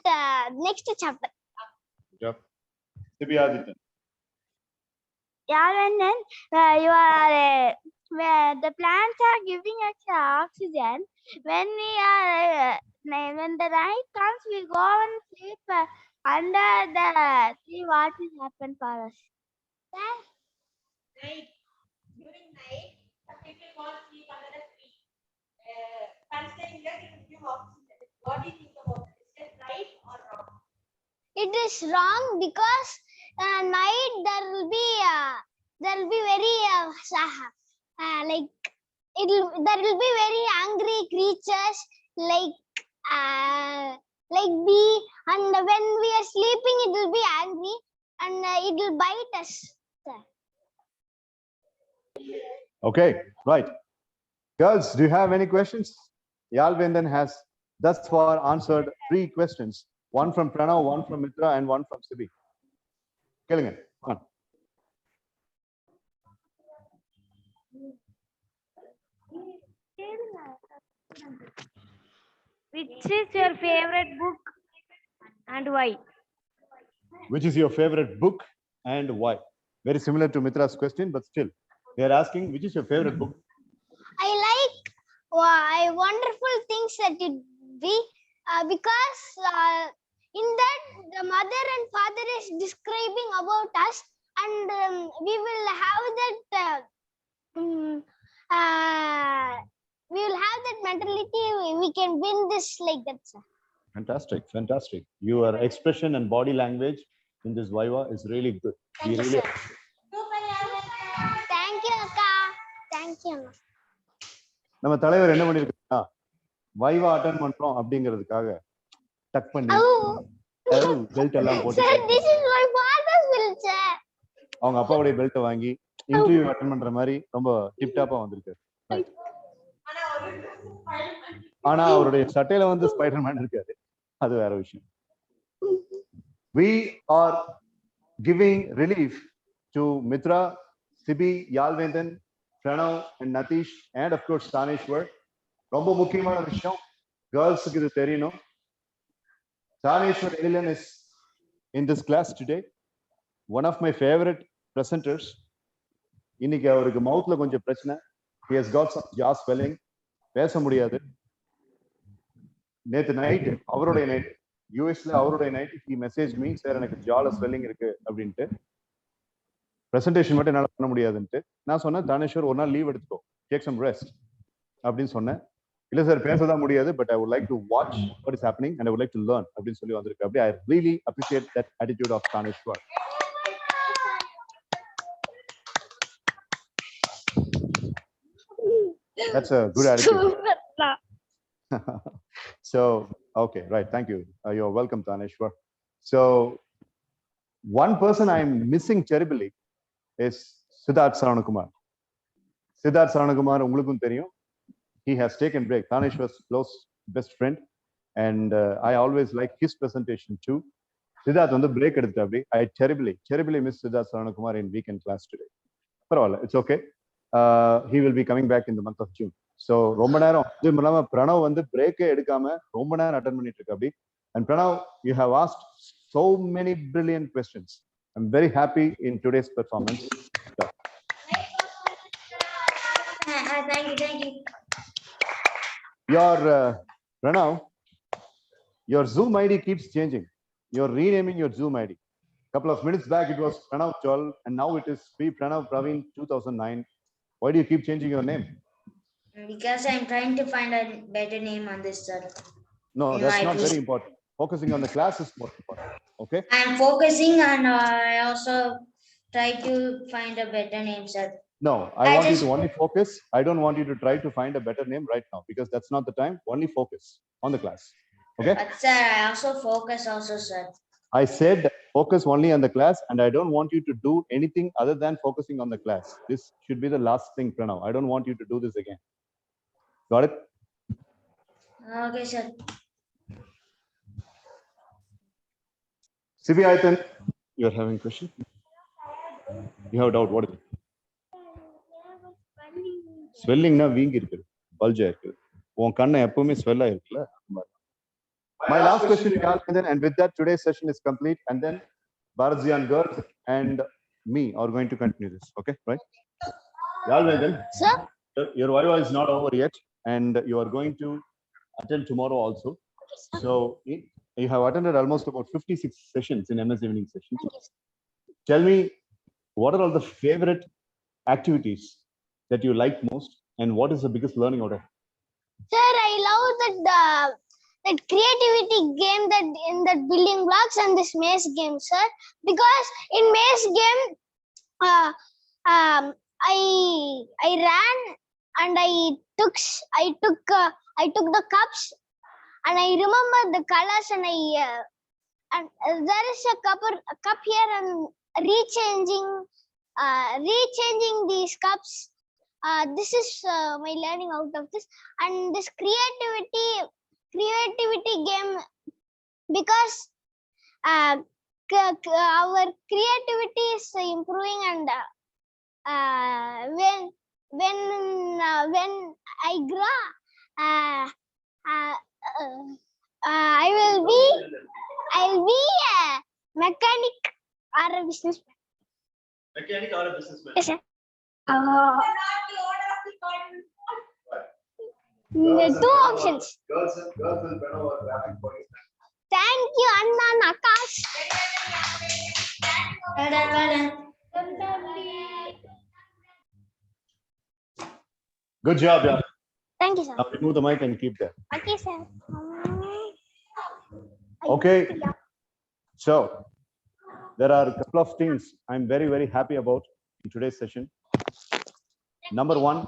next chapter. Good job. Sibiadithan. Yeah, and then you are where the plants are giving us oxygen. When we are when the night comes, we go and sleep under the tree. What will happen for us? Night. During night, some people go and sleep under the tree. Considering that it will give oxygen. What do you think about it? Is it right or wrong? It is wrong because night there will be very there will be very angry creatures like bee, and when we are sleeping it will be angry and it will bite us. Okay, right. Girls, do you have any questions? Yalvindan has thus far answered 3 questions. One from Pranav, one from Mitra, and one from Sibi. Killing it. Come on. Which is your favorite book and why? Which is your favorite book and why? Very similar to Mitra's question, but still, they are asking which is your favorite book. I like wonderful things that you do because in that the mother and father is describing about us, and we will have that we will have that mentality. We can win this like that, sir. Fantastic. Your expression and body language in this Viva is really good. Thank you, really sir. Thank you, Akka. Thank you. நம்ம தலைவர் என்ன பண்ணிருக்காருன்னா வைவா attend பண்றோம் அப்படிங்கிறதுக்காக டக் பண்ணி belt எல்லாம் போட்டு Sir, this is my father's wheelchair. அவங்க அப்பாவுடைய பெல்ட்டை வாங்கி இன்டர்வியூ அட்டெண்ட் பண்ற மாதிரி ரொம்ப டிப் டாப்பா வந்திருக்காரு. ஆனா அவருடைய சட்டையில வந்து ஸ்பைடர்மேன் இருக்காரு, அது வேற விஷயம். We are giving relief to Mitra, Sibi, Yalvindan, Pranav and Natish and of course Taneshwar. ரொம்ப முக்கியமான விஷயம் கேர்ள்ஸுக்கு இது தெரியணும். Taneshwar Elilan is in this class today. One of my favorite presenters. இன்னைக்கு அவருக்கு மவுத்ல கொஞ்சம் பிரச்சனை. He has got some jaw swelling. பேச முடியாது. நேத்து நைட் அவருடைய நைட் யூஎஸ்ல அவருடைய night he messaged me sir எனக்கு ஜால ஸ்வெல்லிங் இருக்கு அப்படின்ட்டு பிரசன்டேஷன் மட்டும் என்னால பண்ண முடியாதுன்ட்டு நான் சொன்னேன் தானேஸ்வர் ஒரு நாள் லீவ் எடுத்துக்கோ டேக் சம் ரெஸ்ட் அப்படின்னு சொன்னேன். இல்ல சார் பேசதான் முடியாது but I would like to watch what is happening and I would like to learn அப்படின்னு சொல்லி வந்திருக்கு. அப்படி I really appreciate that attitude of Thaneshwar. That's a good attitude. So, okay, right. Thank you. You're welcome, Taneshwar. So, one person I'm missing terribly is Siddharth Saranakumar. Siddharth Saranakumar, ungalukkum theriyum. He has taken break. Taneshwar's close best friend, and I always like his presentation too. Siddharth on the break eduthabdi. I terribly miss Siddharth Saranakumar in weekend class today. Paravailla, it's okay. He will be coming back in the month of June. So ரொம்ப நேரம் இதுவும் இல்லாம பிரணவ் வந்து பிரேக்கே எடுக்காம ரொம்ப நேரம் attend பண்ணிட்டு இருக்கு அப்படி. And Pranav, you have asked so many brilliant questions. I'm very happy in today's performance. Thank you. Your Pranav, your Zoom ID keeps changing. You're renaming your Zoom ID. Couple of minutes back it was Pranav 12 and now it is P Pranav Praveen 2009. Why do you keep changing your name? Because I'm trying to find a better name on this, sir. No, No, that's I not just- very important. Focusing on the class is more important. Okay. I'm focusing and I also try to find a better name, sir. No, I want you just- to only focus. I don't want you to try to find a better name right now because that's not the time. Only focus on the class. Okay. But sir, I also focus also, sir. I said focus only on the class and I don't want you to do anything other than focusing on the class. This should be the last thing, Pranav. I don't want you to do this again. Got it? Okay, sir. CB Aitan, you're having a question? You have a doubt. What is it? Swelling na வீங்கி இருக்கு. Bulge இருக்கு. உன் கண்ணு எப்பவுமே swell ஆயிருக்குல. My last question to Yalvendan, and with that today's session is complete, and then Bharat and Gert and me are going to continue this. Okay, right? Yalvendan, Sir? your Viva is not over yet, and you are going to attend tomorrow also. So you have attended almost about 56 sessions in MS evening sessions. Tell me, what are all the favorite activities that you like most, and what is the biggest learning out of it? Sir, I love that creativity game that in that building blocks and this maze game, sir. Because in maze game, I ran and I took the cups and I remember the colors and there is a cup here and rechanging these cups. This is my learning out of this, and this creativity game, because our creativity is improving, and when I grow, I'll be a mechanic or a businessman. Mechanic or a businessman? Yes, sir. Two options. Girls and Pranav are grabbing for you. Thank you, Anna and Akash. Well done. Good job, yeah. Thank you, sir. Now remove the mic and keep there. Okay, sir. Okay. So there are a couple of things I'm very, very happy about in today's session. Number one,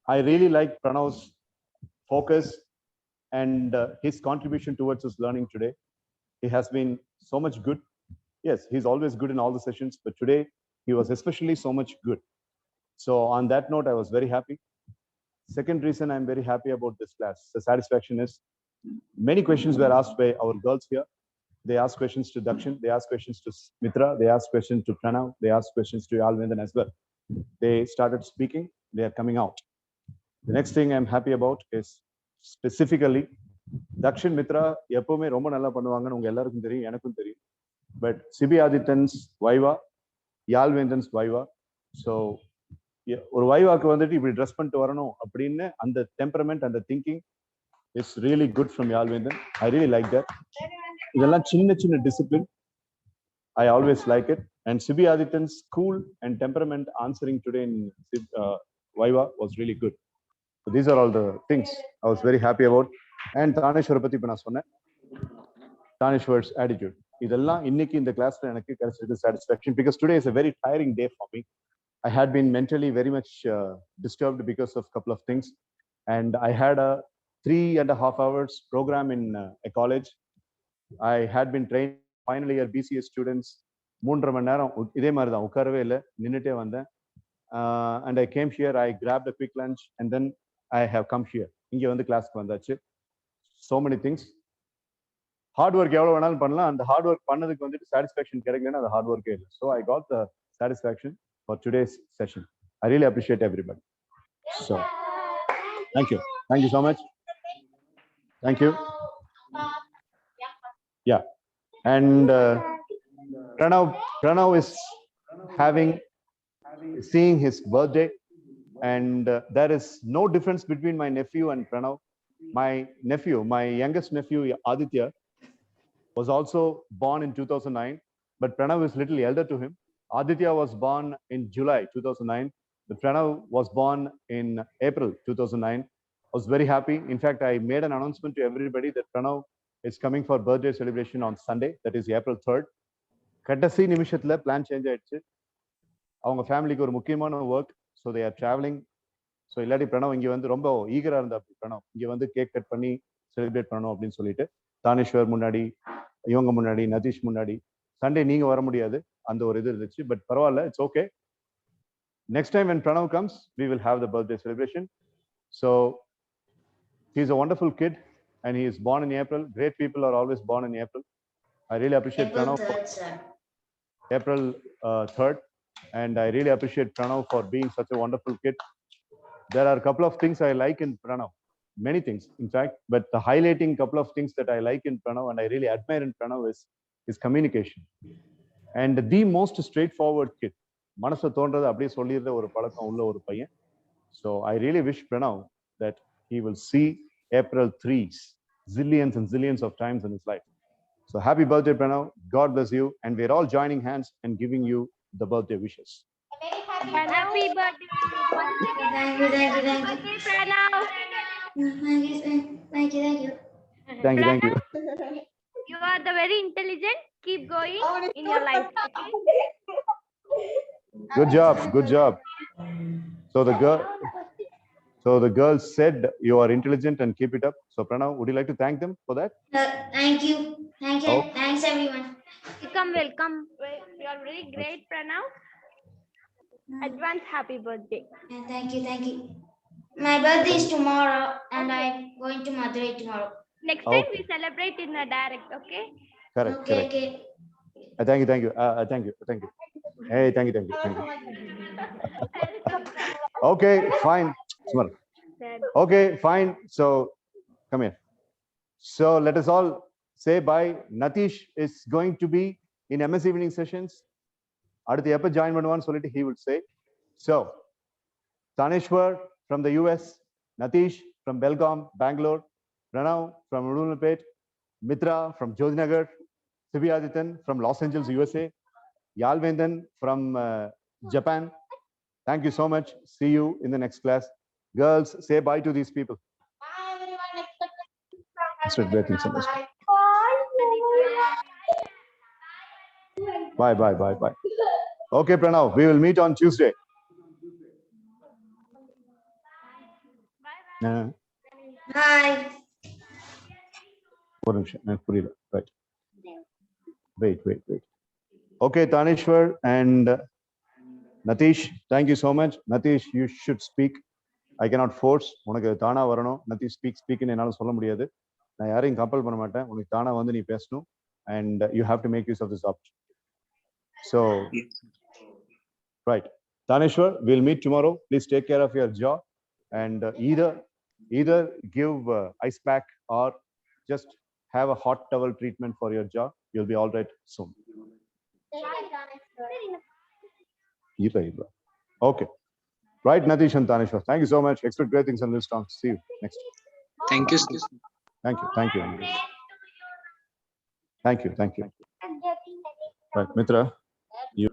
I really like Pranav's focus and his contribution towards his learning today. He has been so much good. Yes, he's always good in all the sessions, but today he was especially so much good. So on that note, I was very happy. Second reason I'm very happy about this class, the satisfaction is many questions were asked by our girls here. They asked questions to Dakshin, they asked questions to Mitra, they asked questions to Pranav, they asked questions to Yalvendan as well. They started speaking, they are coming out. The next thing I'm happy about is specifically Dakshin, Mitra, எப்பவுமே ரொம்ப நல்லா பண்ணுவாங்கன்னு உங்க எல்லாருக்கும் தெரியும், எனக்கும் தெரியும். But CB Adityan's Viva, Yalvendan's Viva. So ஒரு வைவாக்கு வந்துட்டு இப்படி ட்ரெஸ் பண்ணிட்டு வரணும் அப்படின்னு அந்த டெம்பரமெண்ட் அந்த thinking is really good from Yazhvendhan. I really like that. இதெல்லாம் சின்ன சின்ன discipline. I always like it. And Sibi Adityan's cool and temperament answering today in Viva was really good. So these are all the things I was very happy about. And Taneshwar பத்தி இப்ப நான் சொன்னேன். Taneshwar's attitude. இதெல்லாம் இன்னைக்கு இந்த கிளாஸ்ல எனக்கு கிடைச்சிருக்கு satisfaction because today is a very tiring day for me. I had been mentally very much disturbed because of a couple of things. And I had a 3.5 hours program in a college. I had been trained final year BCS students. 3.5 மணி நேரம் இதே மாதிரி தான், உட்காரவே இல்லை, நின்றுட்டே வந்தேன். And I came here, I grabbed a quick lunch and then I have come here. இங்க வந்து கிளாஸ்க்கு வந்தாச்சு. So many things. Hard work எவ்வளவு வேணாலும் பண்ணலாம். அந்த ஹார்ட் ஒர்க் பண்ணதுக்கு வந்துட்டு சாட்டிஸ்ஃபேக்ஷன் கிடைக்கலன்னா அது ஹார்ட் ஒர்க்கே இல்லை. So I got the satisfaction for today's session. I really appreciate everybody. So thank you so much. Thank you. Yeah. And Pranav is seeing his birthday, and there is no difference between my nephew and Pranav. My youngest nephew Aditya was also born in 2009, but Pranav is little elder to him. Aditya was born in July 2009, but Pranav was born in April 2009. I was very happy. In fact, I made an announcement to everybody that Pranav is coming for birthday celebration on Sunday, that is April 3rd. கடைசி நிமிஷத்துல plan change ஆயிடுச்சு. அவங்க ஃபேமிலிக்கு ஒரு முக்கியமான work, so they are travelling. So இல்லாட்டி பிரணவ் இங்கே வந்து ரொம்ப ஈகரா இருந்தா, பிரணவ் இங்கே வந்து கேக் கட் பண்ணி செலிப்ரேட் பண்ணணும் அப்படின்னு சொல்லிட்டு தானேஸ்வர் முன்னாடி, இவங்க முன்னாடி, நதீஷ் முன்னாடி, சண்டே நீங்க வர முடியாது அந்த ஒரு இது இருந்துச்சு. பட் பரவாயில்ல, it's okay. Next time when Pranav comes, we will have the birthday celebration. So he is a wonderful kid and he is born in April. Great people are always born in April. I really appreciate Pranav. April 3rd, and I really appreciate Pranav for being such a wonderful kid. There are a couple of things I like in Pranav, many things in fact, but the highlighting couple of things that I like in Pranav and I really admire in Pranav is his communication and the most straightforward kid. மனசு தோன்றது அப்படியே சொல்லிடுற ஒரு பழக்கம் உள்ள ஒரு பையன். So I really wish Pranav that he will see April 3s zillions and zillions of times in his life. So happy birthday, Pranav. God bless you. And we're all joining hands and giving you the birthday wishes. Happy birthday. Thank you. Pranav. Thank you. Thank you. You are the very intelligent. Keep going in your life. Okay? Good job. So the girl said you are intelligent and keep it up. So Pranav, would you like to thank them for that? Thank you. Oh. Thanks everyone. Welcome. You are very great, Pranav. Advance happy birthday. Thank you. My birthday is tomorrow and I'm going to Madurai tomorrow. Next time we celebrate in a direct, okay? Correct. Okay. Thank you. Thank you. Hey, thank you. Okay, fine. Smart. Okay, fine. So come here. So let us all say bye. Natish is going to be in MS evening sessions. அடுத்து எப்ப join பண்ணுவான்னு சொல்லிட்டு he will say. So Taneshwar from the US, Natish from Belgaum, Bangalore, Pranav from Udunlapet, Mitra from Jodhinagar, Sibi Adityan from Los Angeles, USA, Yalvendan from Japan. Thank you so much. See you in the next class. Girls, say bye to these people. Bye everyone. Bye. Okay, Pranav, we will meet on Tuesday. Bye. ஒரு நிமிஷம் எனக்கு புரியல. Right. Wait. Okay, Taneshwar and Natish, thank you so much. Natish, you should speak. I cannot force. உனக்கு தானா வரணும். Natish speak என்னால சொல்ல முடியாது. நான் யாரையும் கம்பல் பண்ண மாட்டேன். உனக்கு தானா வந்து நீ பேசணும். And you have to make use of this opportunity. So, right. Taneshwar, we'll meet tomorrow. Please take care of your jaw and either give ice pack or just have a hot towel treatment for your jaw. You'll be all right soon. Okay. Right, Natish and Tanishwar. Thank you so much. Expect great things on this talk. See you next. Thank you, sir. Thank you. Thank you. Thank you. Thank you. I'm getting Right, Mitra. You.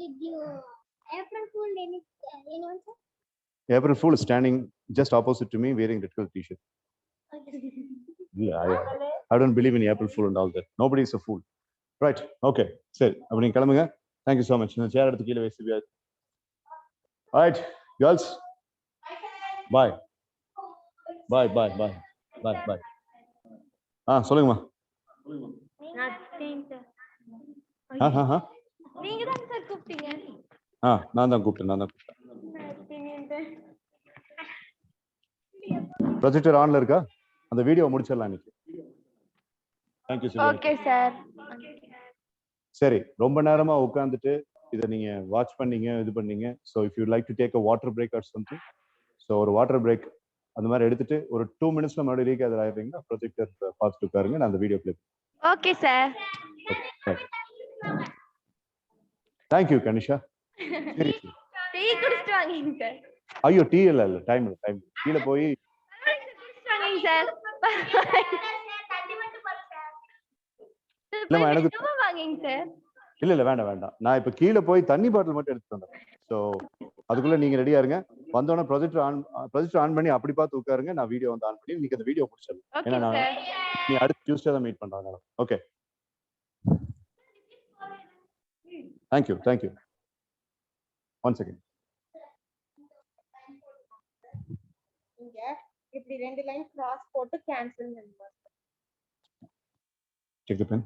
Did you April Fool anyone, sir? April Fool is standing just opposite to me wearing red color t-shirt. Yeah. I don't believe in April Fool and all that. Nobody is a fool. Right. Okay. சரி அப்ப நீங்க கிளம்புங்க. Thank you so much. இந்த சேர் எடுத்து கீழே வச்சு. All right, girls. Bye. Bye. Bye. Bye. Bye. Bye. சொல்லுங்கம்மா. Nothing, sir. நீங்க தான் சார் கூப்பிட்டீங்க. நான் தான் கூப்பிட்டேன். ப்ரொஜெக்டர் ஆன்ல இருக்கா? அந்த வீடியோ முடிச்சிடலாம் இன்னைக்கு. Thank you, Sylvia. Okay sir. சரி, ரொம்ப நேரமா உட்கார்ந்துட்டு இதை நீங்க வாட்ச் பண்ணீங்க, இது பண்ணீங்க. So if you like to take a water break or something, so ஒரு வாட்டர் பிரேக் அந்த மாதிரி எடுத்துட்டு ஒரு 2 மினிட்ஸ்ல மறுபடியும் ரீகேதர் ஆயிடுறீங்கன்னா ப்ரொஜெக்டர் பார்த்துட்டு உட்காருங்க. நான் அந்த video play. Okay sir. Thank you Kanisha. Tea குடிச்சிட்டு வாங்க சார். ஐயோ டீ இல்ல டைம் கீழே போய் வாங்க சார். இல்லம்மா எனக்கு வாங்கிங்க சார். இல்ல வேண்டாம். நான் இப்ப கீழே போய் தண்ணி பாட்டில் மட்டும் எடுத்துட்டு வந்தேன். ஸோ அதுக்குள்ள நீங்க ரெடியா இருங்க. வந்தோடனே ப்ரொஜெக்டர் ஆன் பண்ணி அப்படி பார்த்து உட்காருங்க. நான் வீடியோ வந்து ஆன் பண்ணி நீங்க அந்த வீடியோ முடிச்சிடலாம். ஏன்னா நான் நீ அடுத்த டியூஸ்டே தான் மீட் பண்றாங்க. ஓகே. தேங்க்யூ. One second. இங்க இப்படி 2 லைன் கிராஸ் போட்டு கேன்சல் பண்ணுங்க. Take the pen.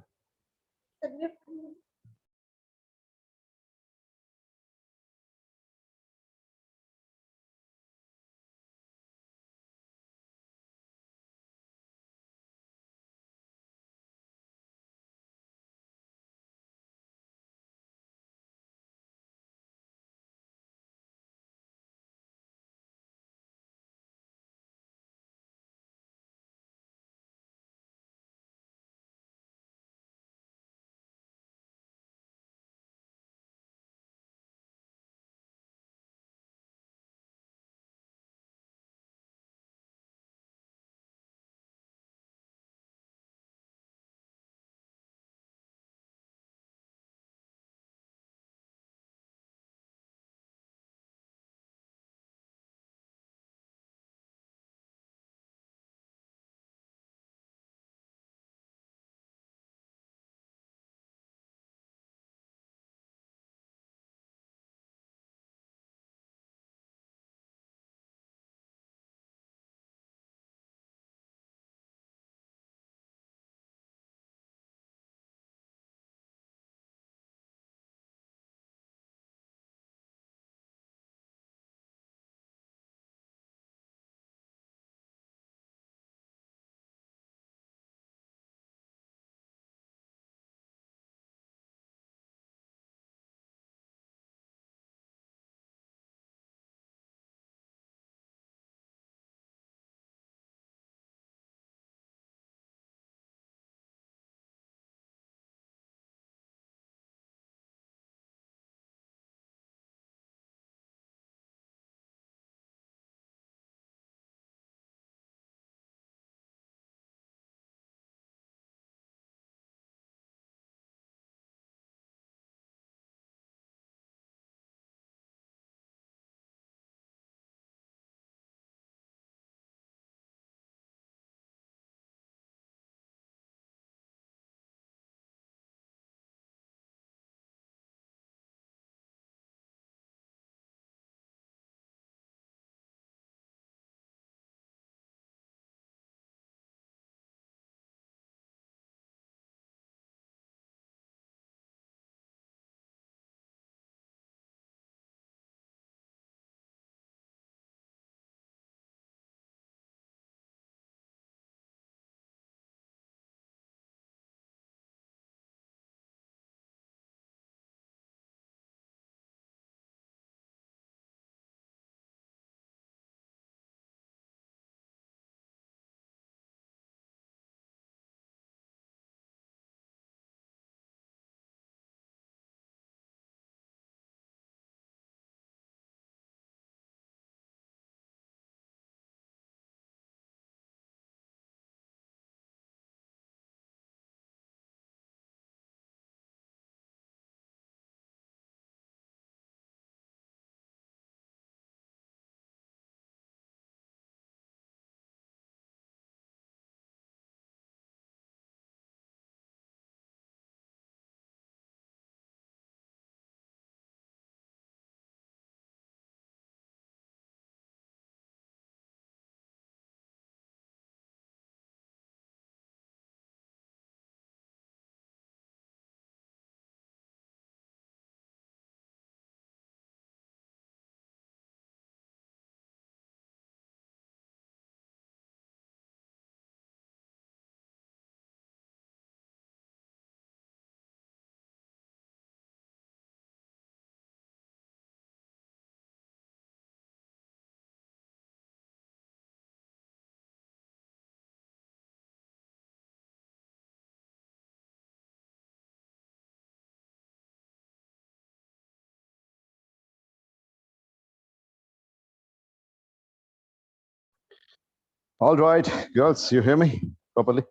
All right, girls, you hear me properly?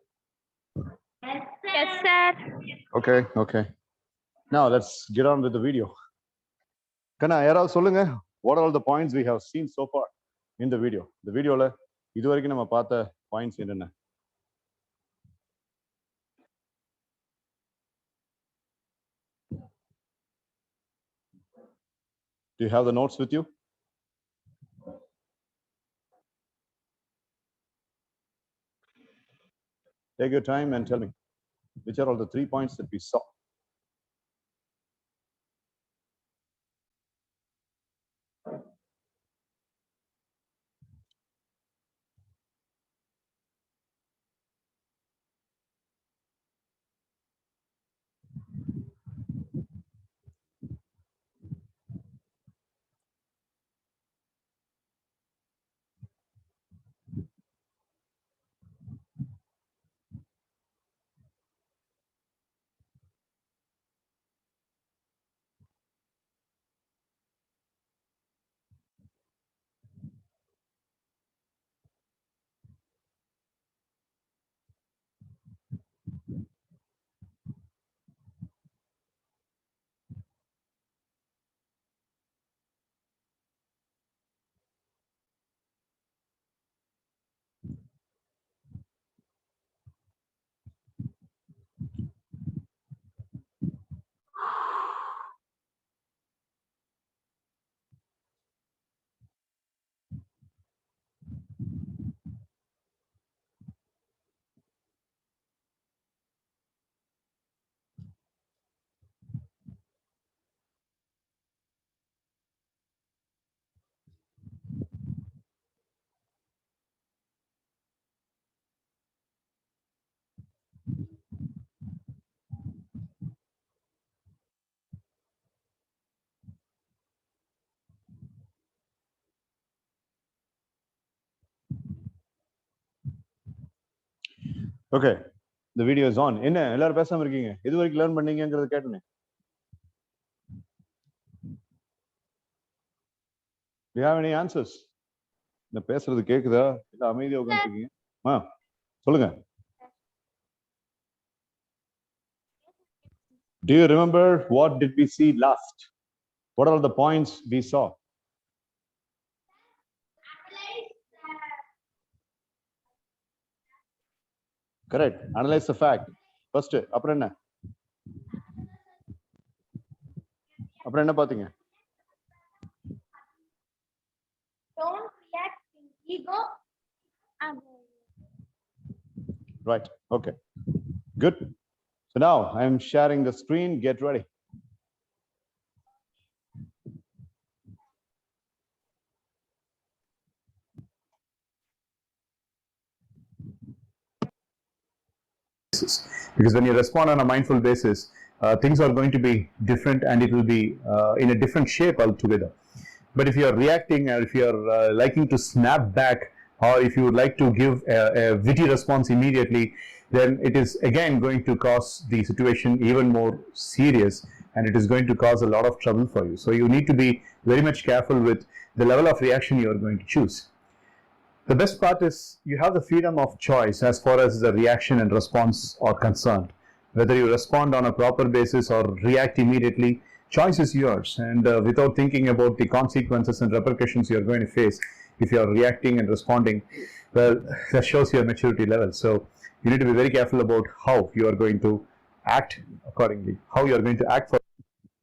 Yes, sir. Okay. Now let's get on with the video. Kana, yaravadhu solunga, what are all the points we have seen so far in the video? The video la iduvaraikkum nama paatha points enna? Do you have the notes with you? Take your time and tell me which are all the 3 points that we saw. Okay, the video is on. என்ன எல்லாரும் பேசாம இருக்கீங்க? எது வரைக்கும் learn பண்ணீங்கங்கறத கேட்டனே. Do you have any answers? நான் பேசுறது கேக்குதா? இல்ல அமைதியா உட்கார்ந்திருக்கீங்க? சொல்லுங்க. Do you remember what did we see last? What are the points we saw? Correct. Analyze the fact. First, அப்புறம் என்ன? அப்புறம் என்ன பாத்தீங்க? Don't react in ego. Right. Okay. Good. So now I am sharing the screen. Get ready. Because when you respond on a mindful basis, things are going to be different and it will be in a different shape altogether. But if you are reacting or if you are liking to snap back or if you would like to give a witty response immediately, then it is again going to cause the situation even more serious and it is going to cause a lot of trouble for you. So you need to be very much careful with the level of reaction you are going to choose. The best part is you have the freedom of choice as far as the reaction and response are concerned. Whether you respond on a proper basis or react immediately, choice is yours. And without thinking about the consequences and repercussions you are going to face if you are reacting and responding, well, that shows your maturity level. So you need to be very careful about how you are going to act accordingly, how you are going to act for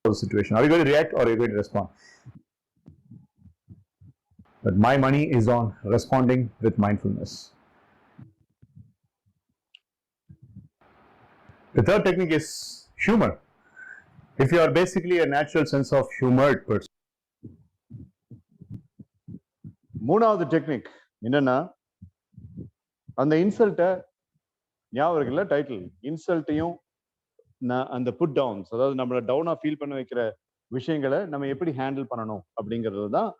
the situation. Are you going to react or are you going to respond? But my money is on responding with mindfulness. The third technique is humor. If you are basically a natural sense of humored person. மூணாவது technique என்னன்னா அந்த இன்சல்ட்டை ஞாபகம் இருக்குல்ல title இன்சல்ட்டையும் அந்த put downs அதாவது நம்மள டவுனா feel பண்ண வைக்கிற விஷயங்களை நம்ம எப்படி ஹேண்டில் பண்ணணும் அப்படிங்கிறது தான்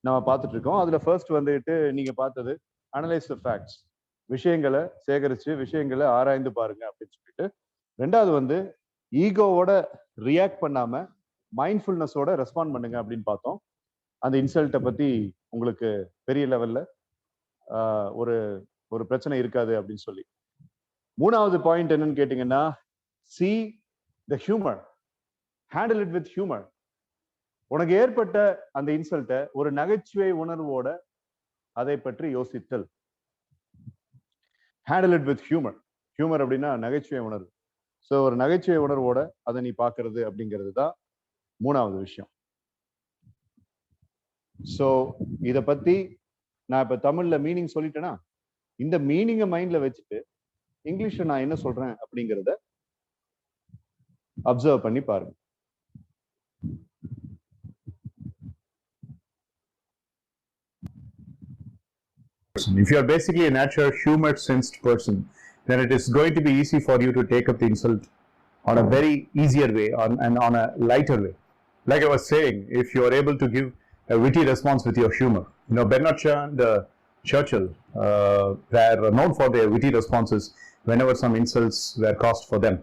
நம்ம பார்த்துட்டு இருக்கோம். அதுல ஃபர்ஸ்ட் வந்துட்டு நீங்க பார்த்தது அனலைஸ் த ஃபேக்ட்ஸ், விஷயங்களை சேகரிச்சு விஷயங்களை ஆராய்ந்து பாருங்க அப்படின்னு சொல்லிட்டு. ரெண்டாவது வந்து ஈகோவோட ரியாக்ட் பண்ணாம மைண்ட்ஃபுல்னஸோட ரெஸ்பாண்ட் பண்ணுங்க அப்படின்னு பார்த்தோம். அந்த இன்சல்ட்டை பத்தி உங்களுக்கு பெரிய லெவல்ல ஒரு ஒரு பிரச்சனை இருக்காது அப்படின்னு சொல்லி. மூணாவது பாயிண்ட் என்னன்னு கேட்டீங்கன்னா, see the humor, handle it with humor. உனக்கு ஏற்பட்ட அந்த இன்சல்ட்டை ஒரு நகைச்சுவை உணர்வோட அதை பற்றி யோசித்தல். handle it with humor. humor அப்படின்னா நகைச்சுவை உணர்வு. ஸோ ஒரு நகைச்சுவை உணர்வோட அதை நீ பார்க்கறது அப்படிங்கிறது தான் மூணாவது விஷயம். ஸோ இதை பத்தி நான் இப்ப தமிழ்ல மீனிங் சொல்லிட்டேன்னா, இந்த மீனிங்கை மைண்ட்ல வச்சுட்டு இங்கிலீஷ்ல நான் என்ன சொல்றேன் அப்படிங்கிறத அப்சர்வ் பண்ணி பாருங்க. If you are basically a natural humor-sensed person, then it is going to be easy for you to take up the insult on a very easier way and on a lighter way. Like I was saying, if you are able to give a witty response with your humor, you know, Bernard Shaw and Churchill were known for their witty responses whenever some insults were caused for them.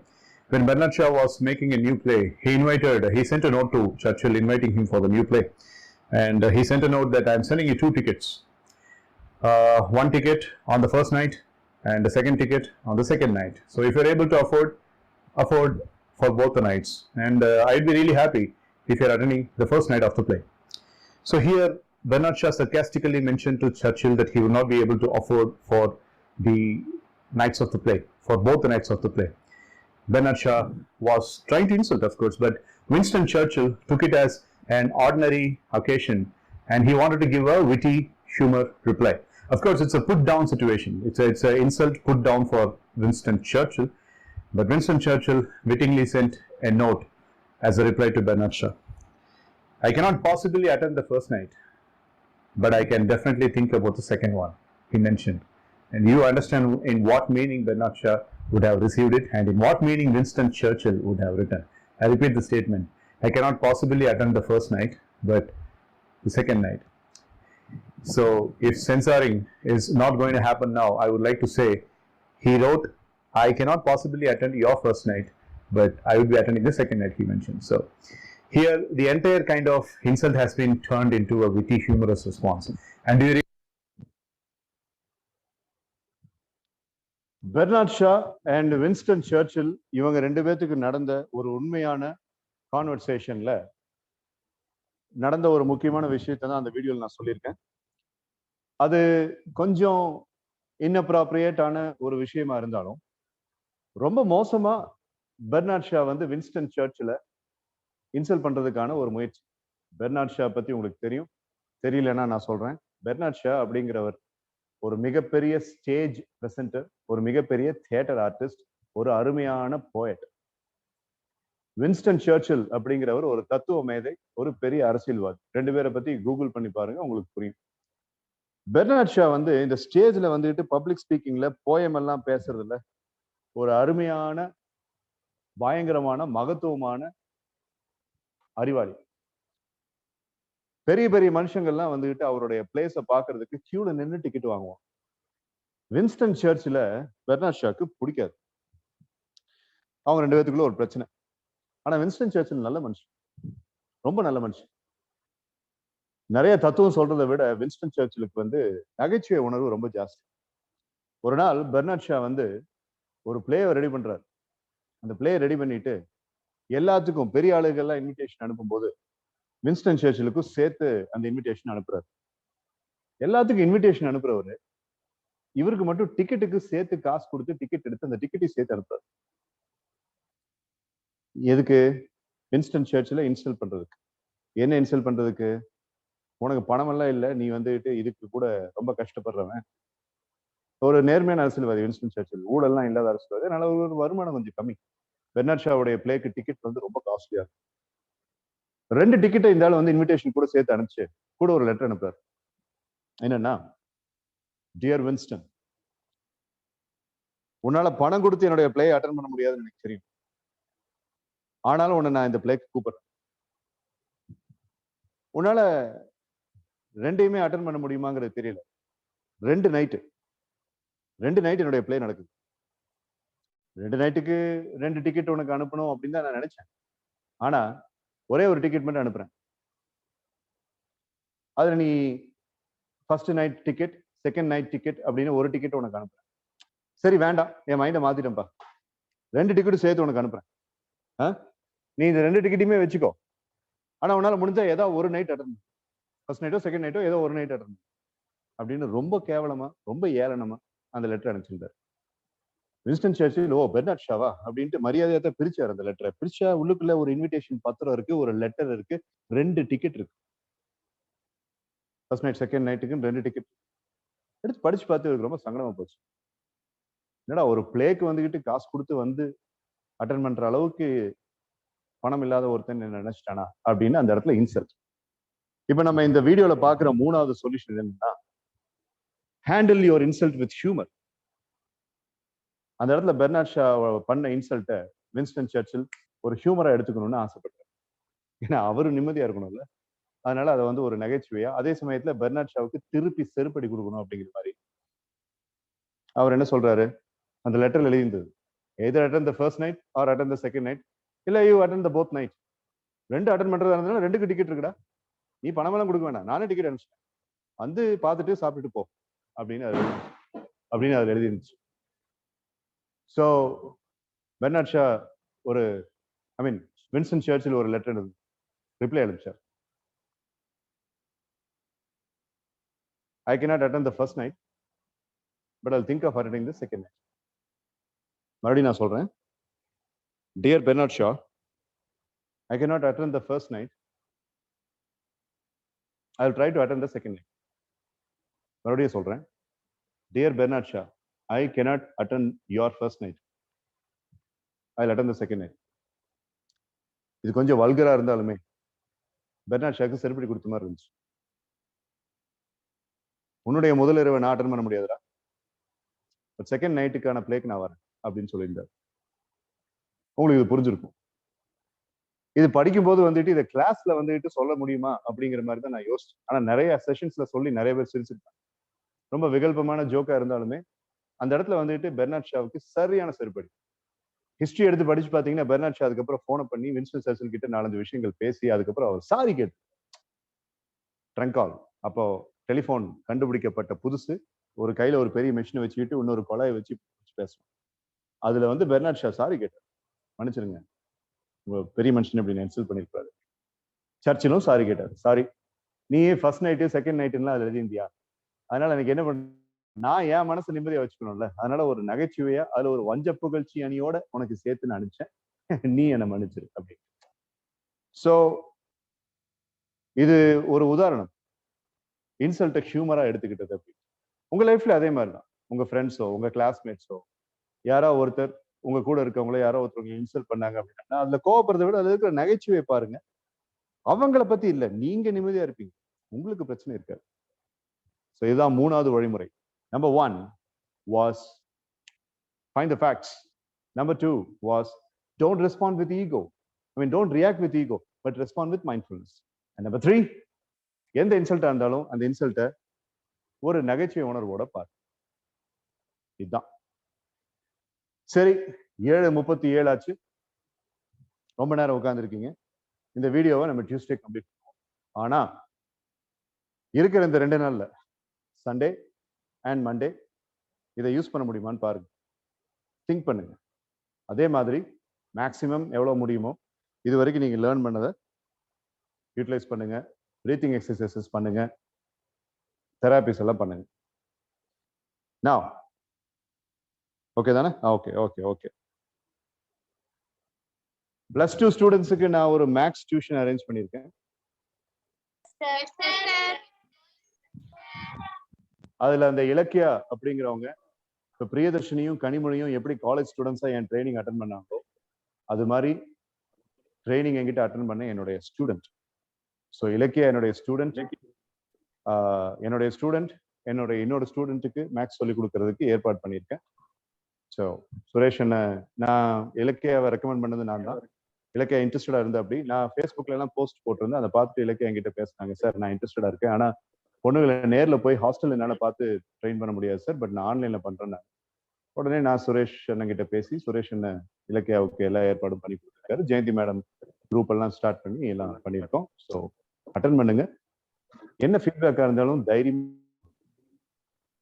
When Bernard Shaw was making a new play, he sent a note to Churchill inviting him for the new play, and he sent a note that I am sending you 2 tickets. One ticket on the first night and the second ticket on the second night. So if you're able to afford for both the nights, and I'd be really happy if you're attending the first night of the play. So here Bernard Shaw sarcastically mentioned to Churchill that he would not be able to afford for the nights of the play, for both the nights of the play. Bernard Shaw was trying to insult, of course, but Winston Churchill took it as an ordinary occasion and he wanted to give a witty humor reply. Of course, it's a put down situation. It's an insult put down for Winston Churchill, but Winston Churchill wittingly sent a note as a reply to Bernard Shaw. I cannot possibly attend the first night, but I can definitely think about the second one, he mentioned. And you understand in what meaning Bernard Shaw would have received it and in what meaning Winston Churchill would have written. I repeat the statement. I cannot possibly attend the first night, but the second night. So if censoring is not going to happen now, I would like to say, he wrote, I cannot possibly attend your first night, but I would be attending the second night, he mentioned. So here the entire kind of insult has been turned into a witty humorous response. And do you Bernard Shaw and Winston Churchill இவங்க 2 பேத்துக்கு நடந்த ஒரு உண்மையான கான்வர்சேஷன்ல நடந்த ஒரு முக்கியமான விஷயத்தை தான் அந்த வீடியோவில் நான் சொல்லியிருக்கேன். அது கொஞ்சம் இன்அப்ராப்ரியேட்டான ஒரு விஷயமா இருந்தாலும் ரொம்ப மோசமா பெர்னார்ட் ஷா வந்து வின்ஸ்டன் சர்ச்சில் இன்சல்ட் பண்றதுக்கான ஒரு முயற்சி. பெர்னார்ட் ஷா பத்தி உங்களுக்கு தெரியும், தெரியலன்னா நான் சொல்றேன். பெர்னார்ட் ஷா அப்படிங்கிறவர் ஒரு மிகப்பெரிய ஸ்டேஜ் பிரசன்டர், ஒரு மிகப்பெரிய தியேட்டர் ஆர்டிஸ்ட், ஒரு அருமையான போயட். வின்ஸ்டன் சர்ச்சில் அப்படிங்கிறவர் ஒரு தத்துவ மேதை, ஒரு பெரிய அரசியல்வாதி. 2 பேரை பத்தி கூகுள் பண்ணி பாருங்க, உங்களுக்கு புரியும். பெர்னார்ட் ஷா வந்து இந்த ஸ்டேஜ்ல வந்துட்டு பப்ளிக் ஸ்பீக்கிங்ல போயம் எல்லாம் பேசுறதுல ஒரு அருமையான பயங்கரமான மகத்துவமான அறிவாளி. பெரிய பெரிய மனுஷங்கள்லாம் வந்துட்டு அவருடைய பிளேஸை பாக்குறதுக்கு கியூல நின்று டிக்கெட் வாங்குவான். வின்ஸ்டன் சர்ச்சில் பெர்னார்ட் ஷாக்கு பிடிக்காது. அவங்க 2 பேத்துக்குள்ள ஒரு பிரச்சனை. ஆனா வின்ஸ்டன் சர்ச்சில் நல்ல மனுஷன், ரொம்ப நல்ல மனுஷன். நிறைய தத்துவம் சொல்றதை விட வின்ஸ்டன் சர்ச்சிலுக்கு வந்து நகைச்சுவை உணர்வு ரொம்ப ஜாஸ்தி. ஒரு நாள் பெர்னார்ட் ஷா வந்து ஒரு பிளேயை ரெடி பண்றாரு. அந்த பிளேயை ரெடி பண்ணிட்டு எல்லாத்துக்கும் பெரிய ஆளுகள்லாம் இன்விடேஷன் அனுப்பும்போது வின்ஸ்டன் சர்ச்சிலுக்கும் சேர்த்து அந்த இன்விடேஷன் அனுப்புறாரு. எல்லாத்துக்கும் இன்விடேஷன் அனுப்புறவரு இவருக்கு மட்டும் டிக்கெட்டுக்கு சேர்த்து காசு கொடுத்து டிக்கெட் எடுத்து அந்த டிக்கெட்டையும் சேர்த்து அனுப்புறாரு. எதுக்கு? வின்ஸ்டன் சர்ச்சில் இன்ஸ்டால் பண்றதுக்கு. என்ன இன்ஸ்டால் பண்றதுக்கு? உனக்கு பணம் எல்லாம் இல்லை, நீ வந்துட்டு இதுக்கு கூட ரொம்ப கஷ்டப்படுறவன். ஒரு நேர்மையான அரசியல்வாதி வின்ஸ்டன் சர்ச்சில், ஊழல்லாம் இல்லாத அரசியல்வாதி. அதனால ஒரு வருமானம் கொஞ்சம் கம்மி. பெர்னார்ட் ஷாவுடைய பிளேக்கு டிக்கெட் வந்து ரொம்ப காஸ்ட்லியா இருக்கும். 2 டிக்கெட்டை இந்த ஆள் வந்து இன்விடேஷன் கூட சேர்த்து அனுப்பிச்சு கூட ஒரு லெட்டர் அனுப்புறாரு. என்னன்னா, டியர் வின்ஸ்டன், உன்னால பணம் கொடுத்து என்னுடைய பிளே அட்டன் பண்ண முடியாதுன்னு எனக்கு தெரியும். ஆனாலும் உன்னை நான் இந்த பிளேக்கு கூப்பிடுறேன். உன்னால 2யுமே அட்டன் பண்ண முடியுமாங்கிறது தெரியல. 2 நைட்டு என்னுடைய பிளே நடக்குது. 2 நைட்டுக்கு 2 டிக்கெட் உனக்கு அனுப்பணும் அப்படின்னு தான் நான் நினைச்சேன். ஆனா ஒரே ஒரு டிக்கெட் மட்டும் அனுப்புறேன். அதுல நீ first night ticket, second night ticket அப்படின்னு ஒரு டிக்கெட் உனக்கு அனுப்புறேன். சரி வேண்டாம், என் மைண்டை மாத்திட்டேன்ப்பா, 2 டிக்கெட்டும் சேர்த்து உனக்கு அனுப்புறேன். நீ இந்த 2 டிக்கெட்டையுமே வச்சுக்கோ. ஆனா உன்னால முடிஞ்சா ஏதாவது ஒரு நைட் அட்டன், ஃபர்ஸ்ட் நைட்டோ செகண்ட் நைட்டோ ஏதோ ஒரு நைட் அட்டன் அப்படின்னு ரொம்ப கேவலமா, ரொம்ப ஏளனமா அந்த லெட்டர் அனுப்பிச்சிருந்தார். வின்ஸ்டன் சர்ச்சில், ஓ பெர்னார்ட் ஷாவா அப்படின்ட்டு மரியாதையா பிரிச்சார் அந்த லெட்டரை. பிரிச்சா உள்ளுக்குள்ள ஒரு இன்விடேஷன் பத்திரம் இருக்கு, ஒரு லெட்டர் இருக்கு, 2 டிக்கெட் இருக்கு. ஃபர்ஸ்ட் நைட் செகண்ட் நைட்டுக்கு 2 டிக்கெட் எடுத்து படிச்சு பார்த்து எனக்கு ரொம்ப சங்கடமா போச்சு. என்னடா ஒரு பிளேக்கு வந்துகிட்டு காசு கொடுத்து வந்து அட்டன் பண்ற அளவுக்கு பணம் இல்லாத ஒருத்தன் நினைச்சிட்டானா அப்படின்னு அந்த இடத்துல இன்சல்ட். இப்ப நம்ம இந்த வீடியோல பாக்குற 3வது சொல்யூஷன் என்னன்னா, handle your insult with humour. அந்த இடத்துல பெர்னார்ட் ஷா பண்ண இன்சல்ட்டை வின்ஸ்டன் சர்ச்சில் ஒரு ஹியூமரா எடுத்துக்கணும்னு ஆசைப்பட்டார். ஏன்னா அவரு நிம்மதியா இருக்கணும்ல, அதனால அதை வந்து ஒரு நகைச்சுவையா, அதே சமயத்துல பெர்னார்ட் ஷாவுக்கு திருப்பி செருப்படி கொடுக்கணும் அப்படிங்கிற மாதிரி அவர் என்ன சொல்றாரு, அந்த லெட்டர்ல எழுதியிருந்தது, either attend the first night or attend the second night, இல்ல you attend the both night. 2 attend பண்றதா இருந்தாலும் 2க்கு டிக்கெட் இருக்குடா, நீ பணமெல்லாம் கொடுக்க வேண்டாம், நானே டிக்கெட் அனுப்பிச்சிட்டேன், வந்து பார்த்துட்டு சாப்பிட்டுட்டு போ அப்படின்னு அதுல எழுதிருந்துச்சு. ஸோ பெர்னார்ட் ஷா ஒரு வின்ஸ்டன் சர்ச்சில் ஒரு லெட்டர் ரிப்ளை அனுப்பிச்சார். I cannot attend the first night, but I'll think of attending the second night. மறுபடியும் நான் சொல்றேன், dear Bernard Shaw, I cannot attend the first night. I'll try to attend the second night. மறுபடியும் சொல்றேன், dear Bernard Shaw, I cannot attend your first night. I'll attend the second night. இது கொஞ்சம் வல்கரா இருந்தாலுமே Bernard shock செருப்படி கொடுத்த மாதிரி இருந்துச்சு. உன்னுடைய முதல் இரவை நான் அட்டன் பண்ண முடியாதுடா, செகண்ட் நைட்டுக்கான பிளேக்கு நான் வரேன் அப்படின்னு சொல்லியிருந்தார். உங்களுக்கு இது புரிஞ்சிருக்கும். இது படிக்கும் போது வந்துட்டு இதை கிளாஸ்ல வந்துட்டு சொல்ல முடியுமா அப்படிங்கிற மாதிரி தான் நான் யோசிச்சேன். ஆனா நிறைய செஷன்ஸ்ல சொல்லி நிறைய பேர் சிரிச்சிருக்காங்க. ரொம்ப விகல்பமான ஜோக்கா இருந்தாலுமே அந்த இடத்துல வந்துட்டு பெர்னார்ட் ஷாவுக்கு சரியான செருப்படி. ஹிஸ்டரி எடுத்து படிச்சு பாத்தீங்கன்னா பெர்னார்ட் ஷா அதுக்கப்புறம் போனை பண்ணி வின்ஸ்டன் சர்ச்சில் கிட்ட 4-5 விஷயங்கள் பேசி அதுக்கப்புறம் அவர் சாரி கேட்டு ட்ரங்க் கால். அப்போ டெலிஃபோன் கண்டுபிடிக்கப்பட்ட புதுசு, ஒரு கையில ஒரு பெரிய மெஷினை வச்சுக்கிட்டு இன்னொரு கொலையை வச்சு பேசுவோம். அதுல வந்து பெர்னார்ட் ஷா சாரி கேட்டார், மன்னிச்சிருங்க பெரிய மனுஷன் இப்படி இன்சல்ட் பண்ணிருப்பாரு. சர்ச்சிலும் சாரி கேட்டார், சாரி நீ ஃபர்ஸ்ட் நைட்டு செகண்ட் நைட்டுலாம் அதுல எழுதிந்தியா, அதனால எனக்கு என்ன பண்ண, நான் என் மனசு நிம்மதியா வச்சுக்கணும்ல, அதனால ஒரு நகைச்சுவையா அதுல ஒரு வஞ்ச புகழ்ச்சி அணியோட உனக்கு சேர்த்து நான் அனுப்பிச்சேன், நீ என்ன மன்னிச்சிரு அப்படி. சோ இது ஒரு உதாரணம், இன்சல்ட்டை ஹியூமரா எடுத்துக்கிட்டது அப்படி. உங்க லைஃப்ல அதே மாதிரிதான், உங்க ஃப்ரெண்ட்ஸோ உங்க கிளாஸ்மேட்ஸோ யாரோ ஒருத்தர் உங்க கூட இருக்கவங்களோ யாரோ ஒருத்தவங்க இன்சல்ட் பண்ணாங்க அப்படின்னா அதுல கோவப்படுறதை விட அதுல இருக்கிற நகைச்சுவை பாருங்க. அவங்கள பத்தி இல்ல, நீங்க நிம்மதியா இருப்பீங்க, உங்களுக்கு பிரச்சனை இருக்காது. ஸோ இதுதான் 3வது வழிமுறை. Number 1 was find the facts. Number 2 was don't respond with ego. Don't react with ego, but respond with mindfulness. And number 3, எந்த இன்சல்ட்டா இருந்தாலும் அந்த இன்சல்ட்டை ஒரு நகைச்சுவை உணர்வோட பாரு. இதுதான். சரி, 7:37 ஆச்சு, ரொம்ப நேரம் உட்கார்ந்துருக்கீங்க. இந்த வீடியோவை நம்ம டியூஸ்டே கம்ப்ளீட் பண்ணுவோம். ஆனா இருக்கிற இந்த 2 நாள்ல சண்டே அண்ட் மண்டே இதை யூஸ் பண்ண முடியுமான்னு பாருங்க, திங்க் பண்ணுங்க. அதே மாதிரி மேக்சிமம் எவ்வளவு முடியுமோ இது வரைக்கும் நீங்க லேர்ன் பண்ணதை யூட்டிலைஸ் பண்ணுங்க, பிரீத்திங் எக்ஸசைசஸ் பண்ணுங்க, தெராபிஸ் எல்லாம் பண்ணுங்க. நான் ஓகே தானே? Okay okay okay. +2 ஸ்டூடெண்ட்ஸுக்கு நான் ஒரு மேக்ஸ் டியூஷன் அரேஞ்ச் பண்ணியிருக்கேன். அதுல அந்த இலக்கியா அப்படிங்கிறவங்க இப்ப பிரியதர்ஷினியும் கனிமொழியும் எப்படி காலேஜ் ஸ்டூடெண்ட்ஸா என் ட்ரைனிங் அட்டன் பண்ணாங்களோ அது மாதிரி ட்ரைனிங் என்கிட்ட அட்டன் பண்ண என்னுடைய ஸ்டூடெண்ட். ஸோ இலக்கியா என்னுடைய ஸ்டூடெண்ட், என்னுடைய இன்னொரு ஸ்டூடெண்ட்டுக்கு மேக்ஸ் சொல்லி கொடுக்கறதுக்கு ஏற்பாடு பண்ணியிருக்கேன். ஸோ சுரேஷ் என்ன, நான் இலக்கியாவை ரெக்கமெண்ட் பண்ணது நான் தான். இலக்கியா இன்ட்ரெஸ்டடா இருந்தா அப்படி, நான் ஃபேஸ்புக்ல எல்லாம் போஸ்ட் போட்டிருந்தேன், அதை பார்த்துட்டு இலக்கியா என்கிட்ட பேசினாங்க, சார் நான் இன்ட்ரெஸ்டடா இருக்கேன், ஆனா பொண்ணுகளை நேர்ல போய் ஹாஸ்டல் என்னால பார்த்து ட்ரெயின் பண்ண முடியாது சார், பட் நான் ஆன்லைன்ல பண்றேன். உடனே நான் சுரேஷ் அண்ணங்கிட்ட பேசி சுரேஷ் அண்ணன் இலக்கியாவுக்கு எல்லா ஏற்பாடும் பண்ணி கொடுத்துருக்காரு. ஜெயந்தி மேடம் குரூப் எல்லாம் ஸ்டார்ட் பண்ணி எல்லாம் பண்ணியிருக்கோம். ஸோ அட்டன் பண்ணுங்க, என்ன ஃபீட்பேக்கா இருந்தாலும் தைரியம்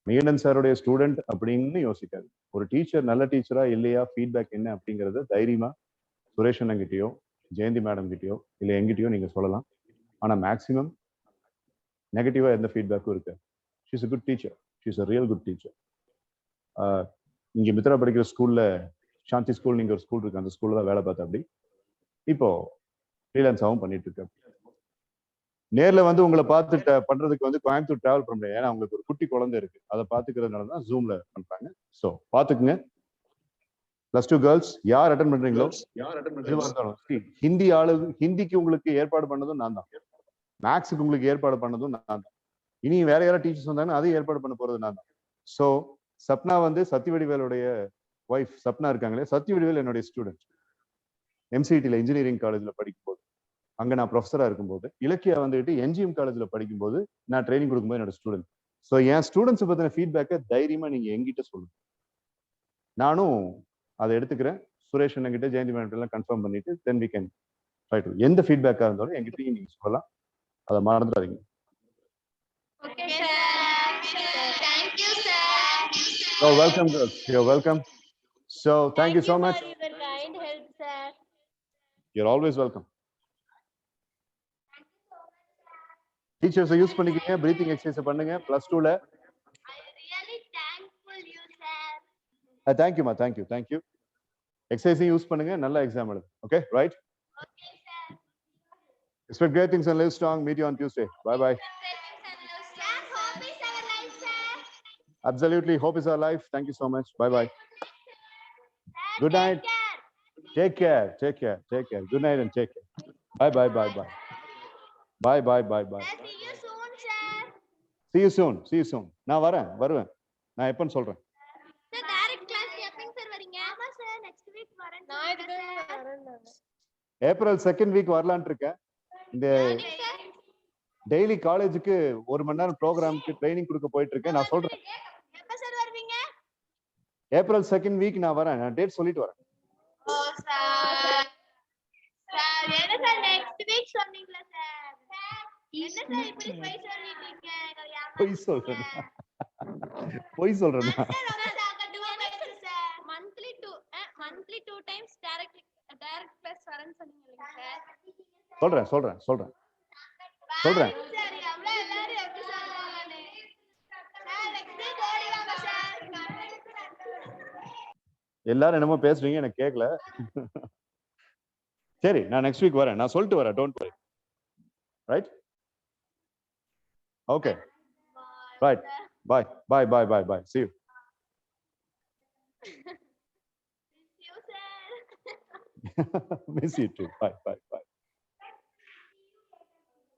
மீனன் சாருடைய ஸ்டூடெண்ட் அப்படின்னு யோசிக்காது. ஒரு டீச்சர் நல்ல டீச்சரா இல்லையா, ஃபீட்பேக் என்ன அப்படிங்கறத தைரியமா சுரேஷ் அண்ணங்கிட்டயோ ஜெயந்தி மேடம் கிட்டயோ இல்லை எங்கிட்டயோ நீங்க சொல்லலாம். ஆனா மேக்சிமம் நெகட்டிவா எந்த ஃபீட்பேக்கும் இருக்கு. She's a good teacher, she's a real good teacher. இங்க மித்ரா படிக்கிற ஸ்கூல்ல சாந்தி ஸ்கூல் நீங்க ஒரு ஸ்கூல் இருக்கு, அந்த ஸ்கூல்ல தான் வேலை பார்த்தா. அப்படி இப்போ ஃப்ரீலான்ஸாகவும் பண்ணிட்டு இருக்கேன். நேர்ல வந்து உங்களை பார்த்து பண்றதுக்கு வந்து கோயம்புத்தூர் டிராவல் பண்ண முடியாது. ஏன்னா அவங்களுக்கு ஒரு குட்டி குழந்தை இருக்கு, அதை பார்த்துக்கிறதுனால தான் ஜூம்ல பண்றாங்க. ஸோ பார்த்துக்குங்க. +2 கேர்ள்ஸ் யார் அட்டன் பண்றீங்களோ, ஹிந்திக்கு உங்களுக்கு ஏற்பாடு பண்ணதும் நான் தான், மேக்ஸுக்கு உங்களுக்கு ஏற்பாடு பண்ணதும் நான் தான். இனி வேற யாராவது டீச்சர்ஸ் வந்தாங்கன்னா அதையும் ஏற்பாடு பண்ண போறது நான் தான். ஸோ சப்னா வந்து சத்யவடிவேலுடைய ஒய்ஃப் சப்னா இருக்காங்களே, சத்யவடிவேல் என்னுடைய ஸ்டூடெண்ட். MCETல இன்ஜினியரிங் காலேஜ்ல படிக்கும்போது, அங்க நான் ப்ரொஃபஸரா இருக்கும்போது, இலக்கியா வந்துட்டு NGM காலேஜ்ல படிக்கும்போது நான் ட்ரைனிங் கொடுக்கும்போது என்னோட ஸ்டூடெண்ட். ஸோ என் ஸ்டூடெண்ட்ஸ் பத்தின ஃபீட்பேக்கை தைரியமா நீங்க என்கிட்ட சொல்லுங்க, நானும் அதை எடுத்துக்கிறேன். சுரேஷ் அண்ணங்கிட்ட ஜெயந்தி மேடம் எல்லாம் கன்ஃபார்ம் பண்ணிட்டு then we can try to. எந்த ஃபீட்பேக்கா இருந்தாலும் என்கிட்டயும் நீங்க சொல்லலாம், அதை மறந்துடாதீங்க. Okay, sir. Thank you, sir. Oh, welcome, girls. You're welcome. So, thank you so much. for your kind help, sir. You're always welcome. Teachers use பண்ணிக்கங்க, பிரீத்திங் எக்ஸசைஸ் பண்ணுங்க. +2ல I really thankful you, sir. thank you ma, thank you. Exercise use பண்ணுங்க, நல்ல exam எழுதுங்க. Okay, right? Okay, sir. Expect great things and live strong. Meet you on Tuesday. Bye bye. Hope is our life, sir. Absolutely, hope is our life. Thank you so much. Bye bye. Sir, Good night. Take care. Good night and take care. Bye. See you soon, sir. See you soon. நான் வருவேன். நான் எப்பன்னு சொல்றேன். Sir, direct class எப்பங்க sir வரீங்க? ஆமா sir, next week வரேன். நான் இதுக்கு வரேன். ஏப்ரல் 2nd வீக் வரலாம்னு இருக்கேன். இந்த டெய்லி காலேஜுக்கு 1 மணி நேரம் ப்ரோக்ராமுக்கு ட்ரைனிங் கொடுக்க போயிட்டு இருக்கேன். நான் சொல்றேன் எப்ப சார் வருவீங்க? ஏப்ரல் 2nd வீக் நான் வரேன். நான் டேட் சொல்லிட்டு வரேன். ஓ சார். சார் என்ன சார் நெக்ஸ்ட் வீக் சொன்னீங்களா சார்? என்ன சார் இப்படி போய் சொல்லிட்டீங்க? பொய் சொல்றேன். மந்த்லி 2 டைம்ஸ் டைரக்ட் கிளாஸ் வரேன்னு சொன்னீங்க சார். சொல்றேன். சார் எவ்வளவு எல்லாரும் எப்படி சொல்றாங்கன்னு. சார் நெக்ஸ்ட் வீக் ஓடி வாங்க சார். எல்லாரும் என்னமோ பேசுறீங்க, எனக்கு கேட்கல. சரி, நான் நெக்ஸ்ட் வீக் வரேன். நான் சொல்லிட்டு வரேன். Don't worry. Right? Okay. Right. Bye. See you. Miss you, sir. Miss you too. Bye.